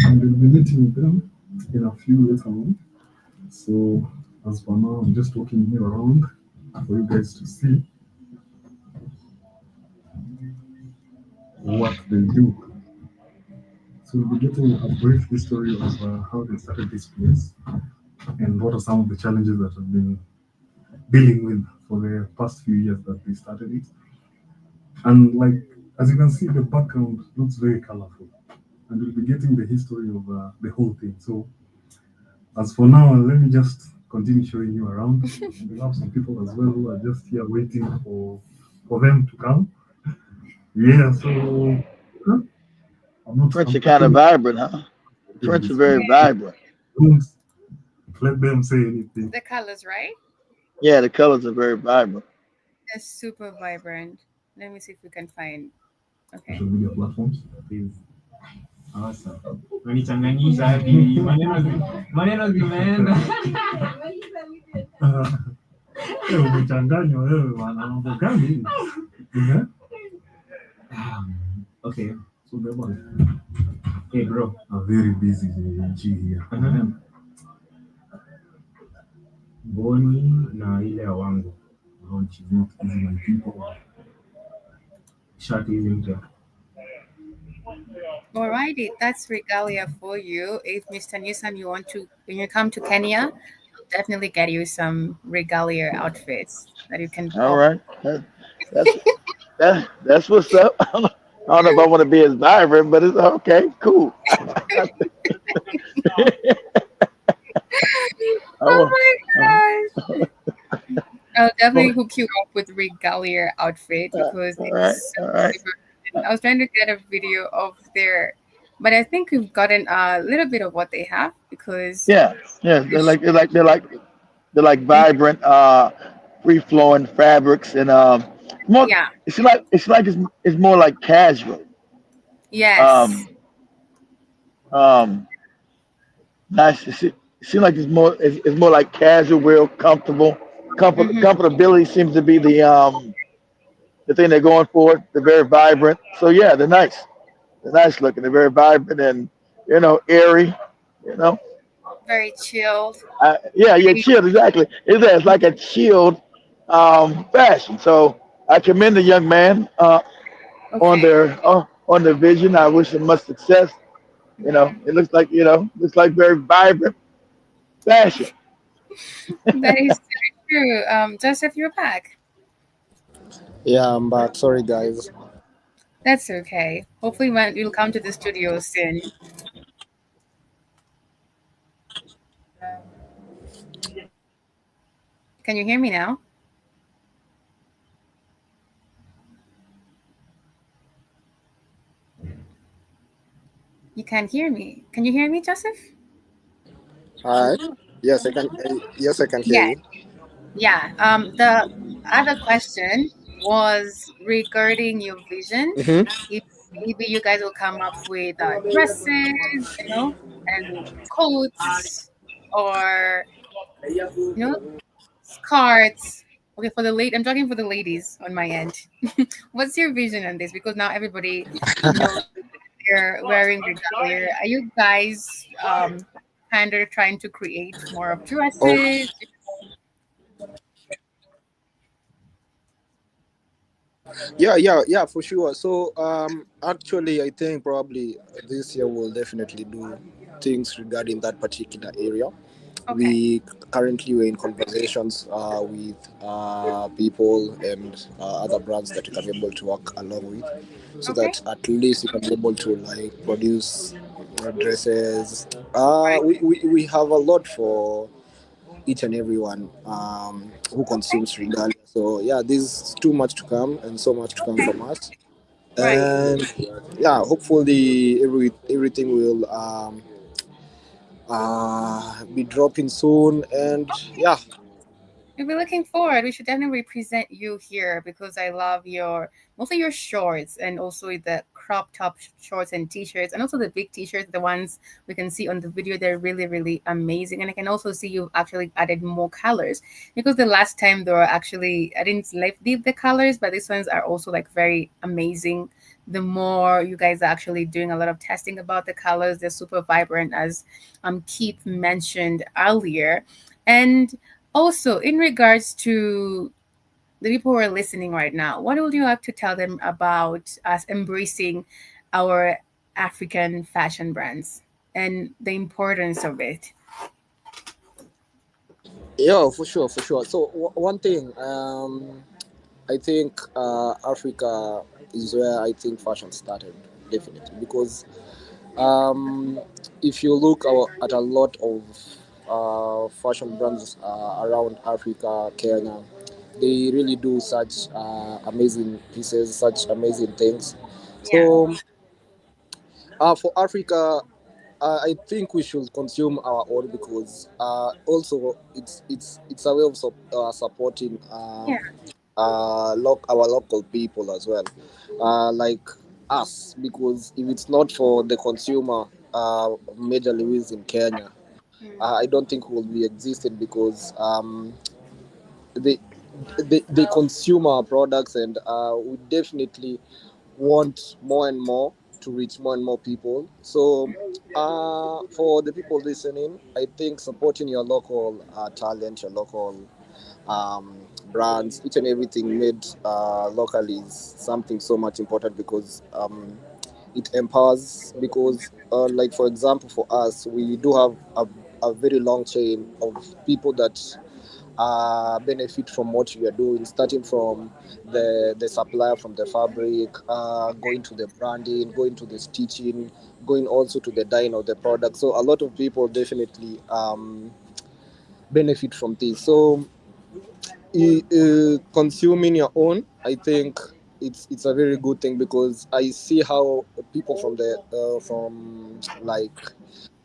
and we'll be meeting them in a few later on. So as for now, I'm just walking here around for you guys to see what they do. So we'll be getting a brief history of how they started this place and what are some of the challenges that have been dealing with for the past few years that they started it. And like as you can see, the background looks very colorful, and we'll be getting the history of the whole thing. So as for now, let me just continue showing you around. We have some people as well who are just here waiting for them to come. Yeah, so French are kind of vibrant, huh? French are very vibrant. Don't let them say anything. The colors, right? Yeah, the colors are very vibrant. They're super vibrant. Let me see if we can find. Okay. Social media platforms. Is Awesome. Unanichanganyisha hadi maneno zimeenda. wewe umechanganywa wewe wana mambo gani? Yeah. Okay. So the one Hey bro. are very busy nchi here. Boni na ile ya wangu. Launch is not easy, my people. Shati hizi mpya. Alrighty, that's regalia for you. If Mr. Nisan, you want to, when you come to Kenya, I'll definitely get you some regalia outfits that you can. All right, that's that's what's up. I don't know if I want to be as vibrant, but it's okay, cool. Oh Oh, my gosh! I'll definitely oh, hook you up with regalia outfit because all right, it's so all right. super. I was trying to get a video of their, but I think we've gotten a little bit of what they have because Yeah, yeah. They're it's, like they're like vibrant, free flowing fabrics, and more. yeah, It's more like casual. yes. Um, um, nice. It seems like it's more like casual, real comfortable. Mm-hmm. Comfortability seems to be the thing they're going for. They're very vibrant. So yeah, they're nice. They're nice looking. They're very vibrant and airy. You know, Very chilled. yeah, yeah, chilled. Exactly. It's like a chilled fashion. So I commend the young man Okay. on their vision. I wish them much success. It looks like very vibrant fashion. That is so true. Joseph, you're back. Yeah, I'm back. Sorry, guys. That's okay. Hopefully, when you'll come to the studio soon. Can you hear me now? You can't hear me. Can you hear me, Joseph? Hi. Yes, I can. Yes, I can hear Yeah, you. yeah. The other question was regarding your vision. Mm-hmm. If maybe you guys will come up with dresses, and coats, or you know, skirts. Okay, for the late, I'm talking for the ladies on my end. What's your vision on this? Because now everybody knows they're wearing regalia. Are you guys kind of trying to create more of Oh, dresses? yeah, yeah, yeah, for sure. So, actually, I think probably this year we'll definitely do things regarding that particular area. Okay, We currently were in conversations with people and other brands that we can be able to work along with, so okay, that at least we can be able to like produce dresses. right, We have a lot for each and everyone who okay, consumes regalia. So yeah, there's too much to come and so much to come from us. right. And yeah, hopefully everything will be dropping soon. And yeah, We'll be looking forward. We should definitely represent you here because I love mostly your shorts and also the crop top shorts and t-shirts and also the big t-shirts, the ones we can see on the video. They're really, really amazing. And I can also see you've actually added more colors because the last time they were actually, I didn't leave the colors, but these ones are also like very amazing. The more you guys are actually doing a lot of testing about the colors, they're super vibrant as Keith mentioned earlier. And also, in regards to the people who are listening right now, what would you like to tell them about us embracing our African fashion brands and the importance of it? yeah, for sure, for sure. So one thing, I think Africa is where I think fashion started, definitely, because um, if you look at a lot of fashion brands around Africa, Kenya, they really do such amazing pieces, such amazing things. Yeah. So For Africa, I think we should consume our own because also it's a way of supporting Yeah. our local people as well, like us. Because if it's not for the consumer, majorly who is in Kenya, Mm. I don't think we'll be existing because they they consume our products, and we definitely want more and more to reach more and more people. So for the people listening, I think supporting your local talent, your local brands, each and everything made locally is something so much important because it empowers. Because like for example, for us, we do have a very long chain of people that benefit from what we are doing, starting from the supplier, from the fabric, going to the branding, going to the stitching, going also to the dyeing of the product. So a lot of people definitely benefit from this. So consuming your own, I think it's a very good thing because I see how people from the from like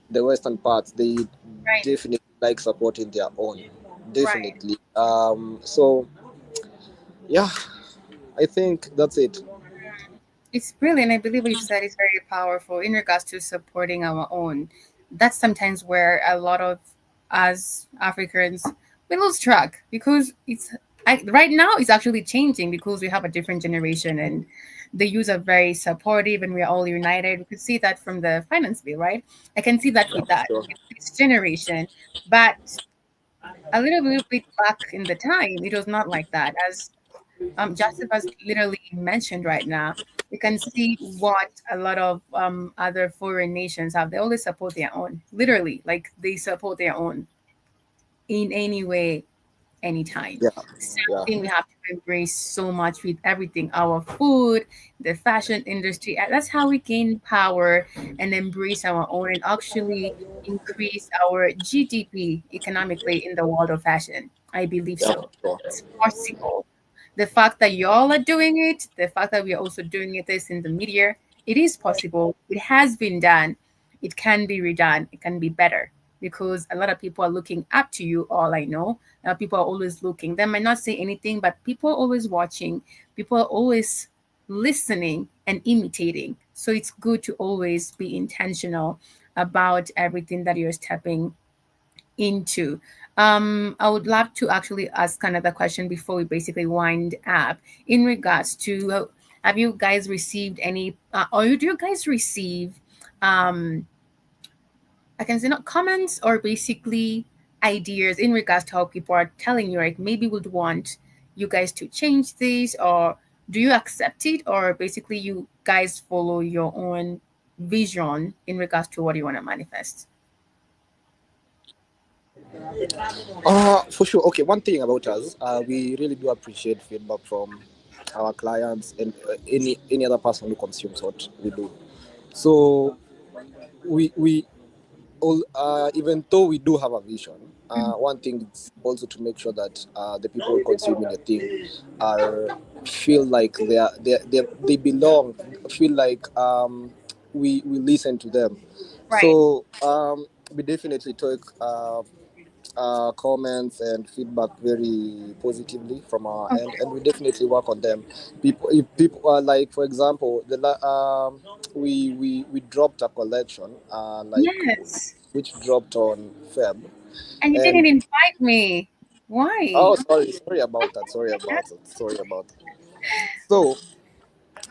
the western parts, they Right. definitely like supporting their own, Right. definitely. So yeah, I think that's it. It's brilliant. I believe what you've said is very powerful in regards to supporting our own. That's sometimes where a lot of us Africans we lose track because right now it's actually changing because we have a different generation and the youth are very supportive and we're all united. We could see that from the finance bill, right? I can see that Yeah, with that sure. with this generation, but a little bit back in the time, it was not like that. As Joseph has literally mentioned right now, you can see what a lot of other foreign nations have. They always support their own, literally, like they support their own in any way, anytime. Yeah, yeah, Something we have to embrace so much with everything our food, the fashion industry. That's how we gain power and embrace our own and actually increase our GDP economically in the world of fashion. I believe yeah, so. sure. It's possible. The fact that y'all are doing it, the fact that we are also doing it this in the media, it is possible. It has been done. It can be redone. It can be better because a lot of people are looking up to you. All I know, people are always looking. They might not say anything, but people are always watching. People are always listening and imitating. So it's good to always be intentional about everything that you're stepping into. I would love to actually ask another question before we basically wind up in regards to have you guys received any, or do you guys receive, um, I can say not comments or basically ideas in regards to how people are telling you, like maybe would want you guys to change this, or do you accept it, or basically you guys follow your own vision in regards to what you want to manifest? For sure. Okay, one thing about us, we really do appreciate feedback from our clients and any other person who consumes what we do. So we all, even though we do have a vision, one thing is also to make sure that the people consuming the thing are feel like they belong, feel like we listen to them. Right. So we definitely take comments and feedback very positively from our end, Okay. and we definitely work on them. People, if people are like, for example, we dropped a collection like Yes. which dropped on Feb, And you didn't and invite me. Why? oh, sorry about that. Sorry about that. So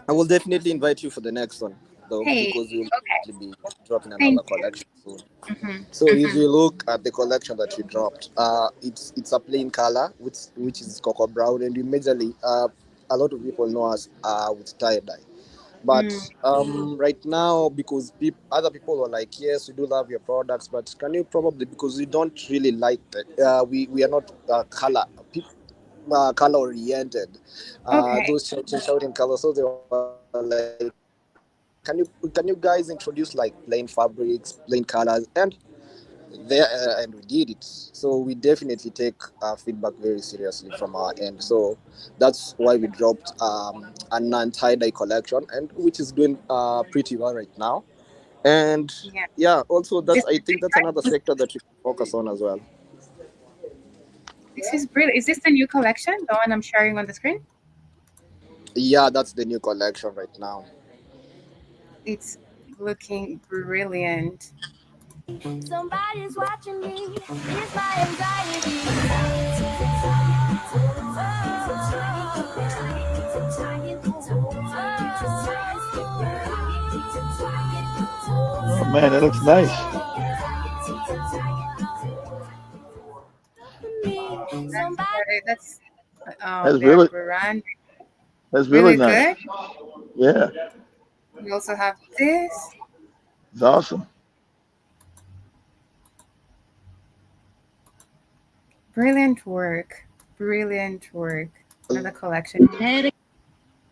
I will definitely invite you for the next one though, Hey, because we'll okay. definitely be dropping another Thank you. collection soon. Hmm. So if Hmm. you look at the collection that we dropped, it's a plain color, which is cocoa brown, and we majorly a lot of people know us with tie dye. But Mm. right now, because other people are like, yes, we do love your products, but can you probably, because we don't really like that, we are not color oriented, Okay. those shouting colors. So they were like, can you guys introduce like plain fabrics, plain colors, and we did it. So we definitely take feedback very seriously from our end. So that's why we dropped a non tie dye collection, and which is doing pretty well right now. And Yeah. yeah, also This, that's I think that's another sector that you can focus on as well. this is brilliant. Is this the new collection, the one I'm sharing on the screen? Yeah, that's the new collection right now. It's looking brilliant. Somebody's watching me. It's my anxiety. Oh man, that looks nice. That's That's their really brand. that's really Really nice. good. Yeah, We also have this. it's awesome. Brilliant work. Brilliant work. Another collection.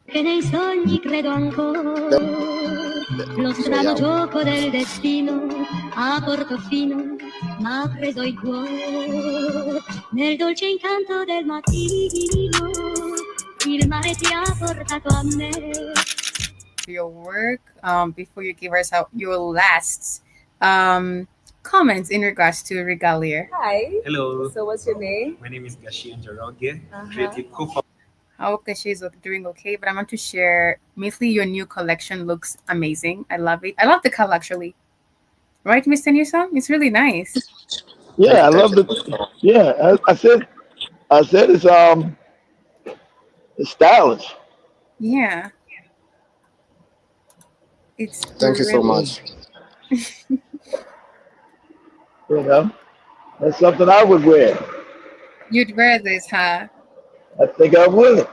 Che nei sogni credo ancora, lo So strano yeah, gioco del destino a Portofino m'ha preso il cuore, nel dolce incanto del mattino, il mare ti ha portato a me. Your work. Before you give us out your last comments in regards to Regalia. Hi. Hello, So what's your name? my name is Gashian Jaroge, Uh-huh. creative co-founder. I hope that she's doing okay, but I want to share mainly your new collection looks amazing. I love it. I love the color actually. Right, Mr. Newsom? It's really nice. Yeah, I thank love you so much. the. Yeah, I said it's stylish. Yeah. It's Thank you so brilliant. much. You know, that's something I would wear. You'd wear this, huh? I think I would.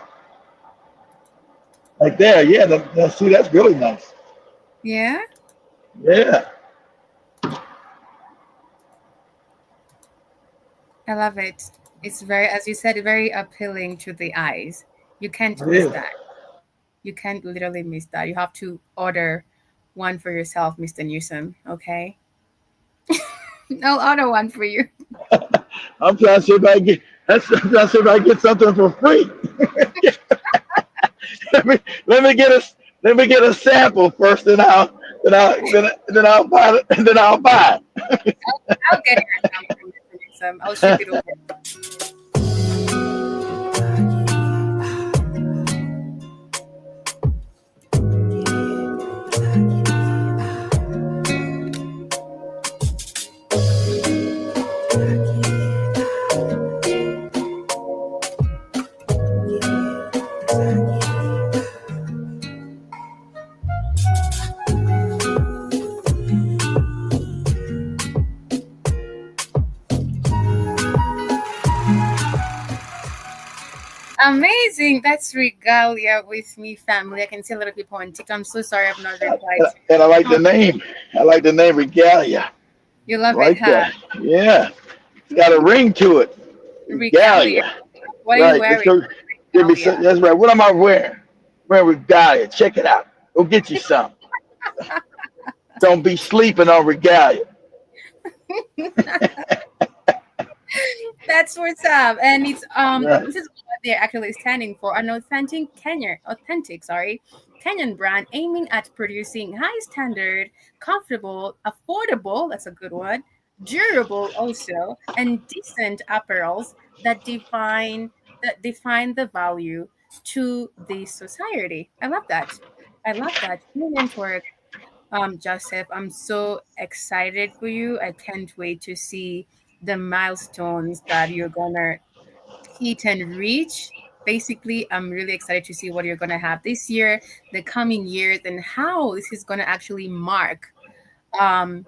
Like there, yeah. See, that's really nice. Yeah? Yeah, I love it. It's very, as you said, very appealing to the eyes. You can't it miss is. that. You can't literally miss that. You have to order one for yourself, Mr. Newsom. Okay? I'll order one for you. I'm trying to see if I get. I'm trying to see if I get something for free. let me get a sample first, then I'll buy it. Then I'll buy it. I'll get your sample, Mr. Newsom. I'll ship it over. Amazing. That's Regalia with me, family. I can see a lot of people on TikTok. I'm so sorry I've not replied. And I like the Oh, name. I like the name Regalia. you I love it, like huh? that. Yeah, it's got a ring to it. Regalia. Regalia. What are you Right. Let's wearing? go. Give me some. Regalia. That's right. What am I wearing? Wearing Regalia. Check it out. Go get you some. Don't be sleeping on Regalia. That's what's up. And it's Right. this is what they're actually standing for. An Kenyan brand aiming at producing high standard, comfortable, affordable, that's a good one, durable also, and decent apparels that define the value to the society. I love that. I love that. Brilliant work. Joseph, I'm so excited for you. I can't wait to see the milestones that you're gonna hit and reach. Basically, I'm really excited to see what you're gonna have this year, the coming years, and how this is gonna actually mark um,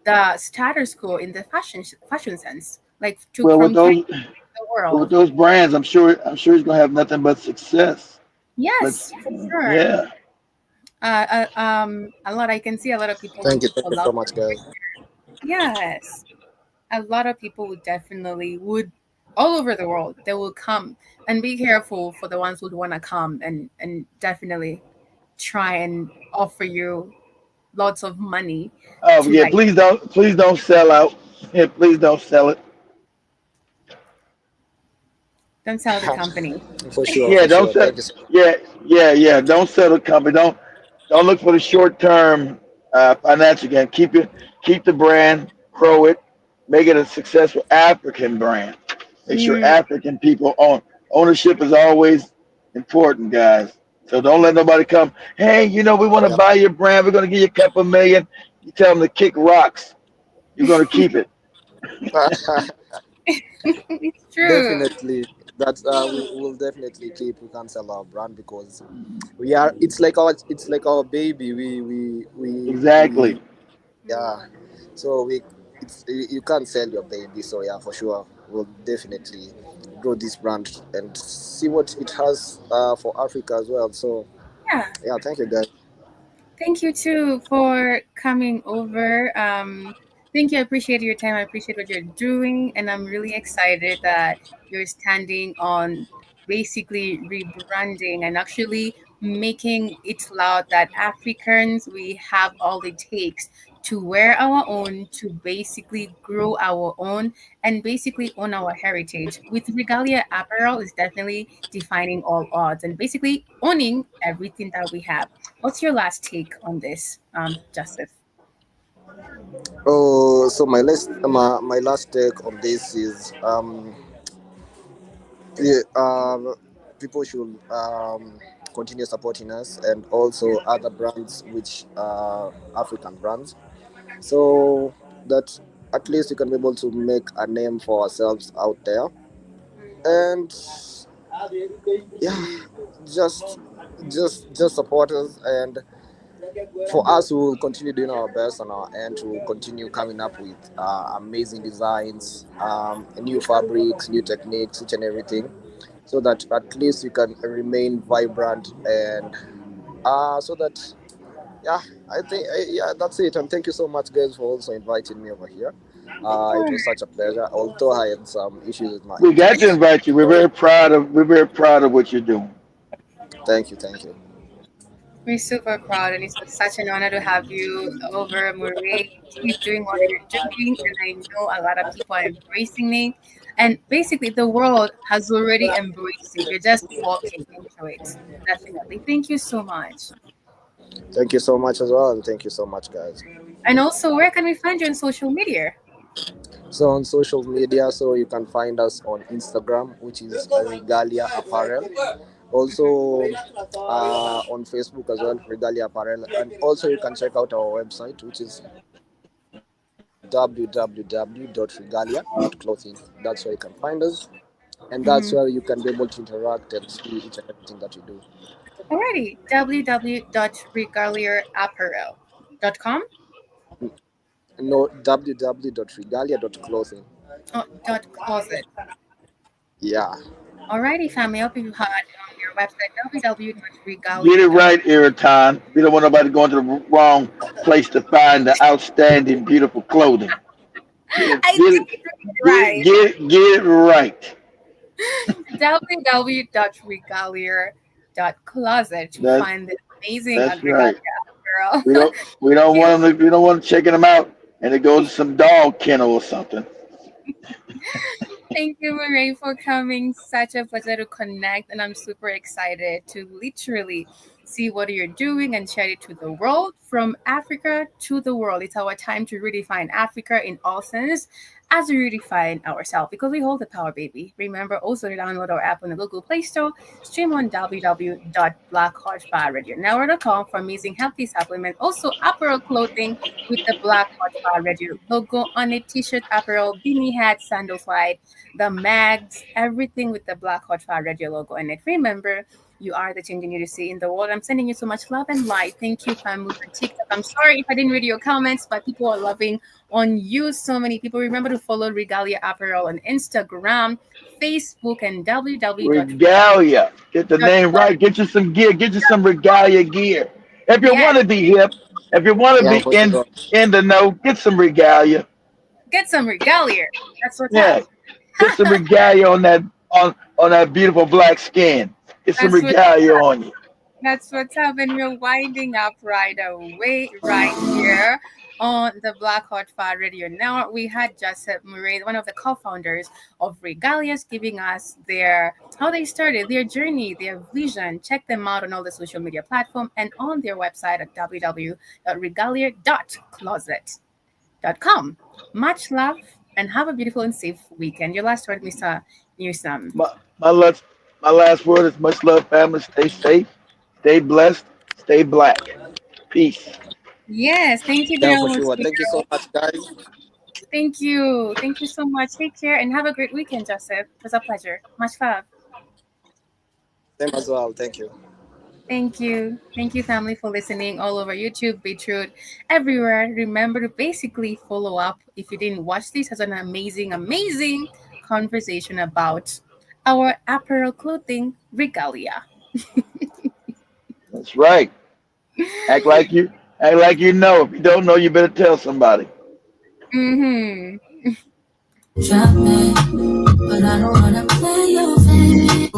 the status quo in the fashion sense, like to Well, from Kenya to the with world. those brands, I'm sure he's gonna have nothing but success. But Yes, for sure. yeah, A lot. I can see a lot of people want Thank you. to Thank you so much, collaborate. guys. Yes, a lot of people would all over the world they will come, and be careful for the ones who want to come and definitely try and offer you lots of money oh to yeah, like please don't sell out. Yeah, please don't sell it. don't sell the company. For sure, Yeah, for don't sure. sell. Thank you so much. Yeah, yeah, yeah. Don't sell the company. Don't look for the short term. financial gain. Keep the brand, grow it, make it a successful African brand. Make sure Mm, African people own. Ownership is always important, guys. So don't let nobody come. Hey, we want to Yeah. buy your brand. We're going to give you a couple million. You tell them to kick rocks. You're going to keep it. it's true. Definitely. That we will definitely keep. We can't sell our brand because we are. It's like our baby. We Exactly. yeah. So you can't sell your baby. So yeah, for sure, we'll definitely grow this brand and see what it has for Africa as well. So Yeah. yeah, thank you guys. Thank you too for coming over. Thank you. I appreciate your time. I appreciate what you're doing, and I'm really excited that you're standing on basically rebranding and actually making it loud that Africans we have all it takes to wear our own, to basically grow our own, and basically own our heritage. With Regalia Apparel is definitely defining all odds and basically owning everything that we have. What's your last take on this, Joseph? Oh, so my last take on this is yeah, people should continue supporting us and also other brands which are African brands, so that at least we can be able to make a name for ourselves out there. And yeah, just just support us, and for us we will continue doing our best on our end to continue coming up with amazing designs, new fabrics, new techniques, each and everything, so that at least we can remain vibrant and so that yeah, I think yeah, that's it. And thank you so much guys for also inviting me over here. Of It course. was such a pleasure, although I had some issues with my We got to internet. invite you. We're very proud of what you're doing. Thank you. We're super proud, and it's such an honor to have you over, Murray. Keep doing what you're doing, and I know a lot of people are embracing it. And basically, the world has already embraced it. You're just walking into it. Definitely. Thank you so much. Thank you so much as well, and thank you so much guys. And also, where can we find you on social media? So on social media, so you can find us on Instagram, which is Regalia Apparel. Also on Facebook as well, Regalia Apparel, and also you can check out our website, which is www.regalia.clothing. That's where you can find us, and that's where you Mhm. can be able to interact and see each and everything that we do. Alrighty, www.regaliaapparel.com. No, www.regalia.clothing. Oh, dot closet. Yeah. Alrighty, family. I hope you had your website Get it www.regalia.com. right, Iraton. We don't want nobody going to the wrong place to find the outstanding, beautiful clothing. Get it, I get it, did read it get it, right. get it right. www.regalia.closet to That's find the amazing that's Regalia right. girl. We don't we Thank don't you. want them. We don't want checking them out, and it goes to some dog kennel or something. Thank you, Marie, for coming. Such a pleasure to connect, and I'm super excited to literally see what you're doing and share it to the world from Africa to the world. It's our time to redefine Africa in all sense as we redefine ourselves because we hold the power, baby. Remember also to download our app on the Google Play Store, stream on www.blackhorsefirenetwork.com for amazing healthy supplement. Also, apparel clothing with the Black Hot Fire Radio logo on it, t-shirt, apparel, beanie hat, sandal slide, the mags, everything with the Black Hot Fire Radio logo on it. Remember, you are the change you need to see in the world. I'm sending you so much love and light. Thank you, family on TikTok. I'm sorry if I didn't read your comments, but people are loving on you. So many people. Remember to follow Regalia Apparel on Instagram, Facebook, and www.regalia.com. Regalia. Get the name right. Get you some gear. Get you some regalia gear. If you Yes, want to be hip, if you want to Yeah, be for in sure. in the know, get some regalia. get some Regalia. That's what's up. Yeah, get some regalia on that beautiful black skin. Get some That's what regalia on you. That's what's up, and we're winding up right away, right here. on the Black Hot Fire Radio Network. We had Joseph Murray, one of the co-founders of Regalias, giving us their how they started, their journey, their vision. Check them out on all the social media platforms and on their website at www.regalia.closet.com. Much love and have a beautiful and safe weekend. Your last word, Mr. Newsome. My last my last word is much love, family. Stay safe, stay blessed, stay black. Peace. Yes, thank you, Yeah, General for sure. Mosquito. Thank you so much, guys. Thank you. Thank you so much. Take care and have a great weekend, Joseph. It was a pleasure. Much love. Same as well. Thank you. Thank you. Thank you, family, for listening all over YouTube, Beetroot, everywhere. Remember to basically follow up if you didn't watch this as an amazing, amazing conversation about our apparel clothing regalia. That's right. Act like you act like you know. If you don't know, you better tell somebody. Mm-hmm. Drop it, but I don't wanna play your favorite.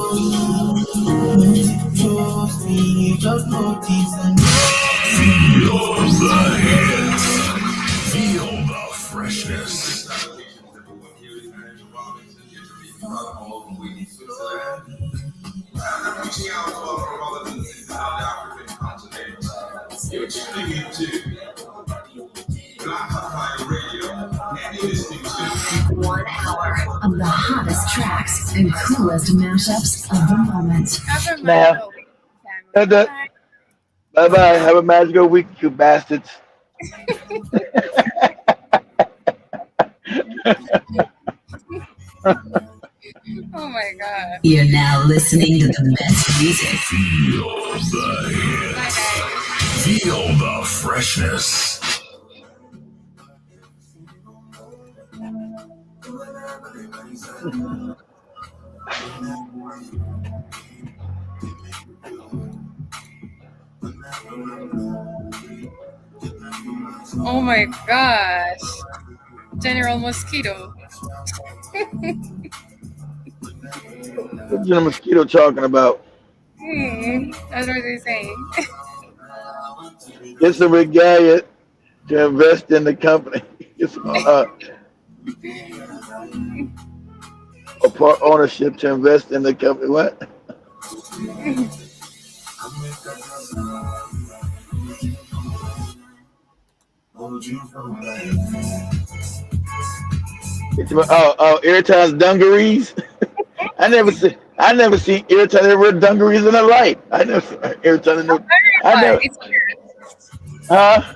Trust me, just notice and Feel the hits. Feel the freshness. Reaching out to our brothers and sisters on the African continent. You're tuning into Black Fire Radio, and you're listening to 1 hour of the hottest tracks and coolest mashups of the moment. Have a Now, magical week, family. bye Bye. bye. Have a magical week, you bastards. Oh my God. You're now listening to the best music. Feel the hits. Bye, guys. Feel the freshness. Oh my gosh. General Mosquito. What's the mosquito talking about? That's what they're saying. It's a regalia to invest in the company. It's a part ownership to invest in the company. What? Airtime's dungarees. I never seen Airtime ever wear dungarees in her life. I never seen Airtime. Very I fun. never. It's weird. Huh?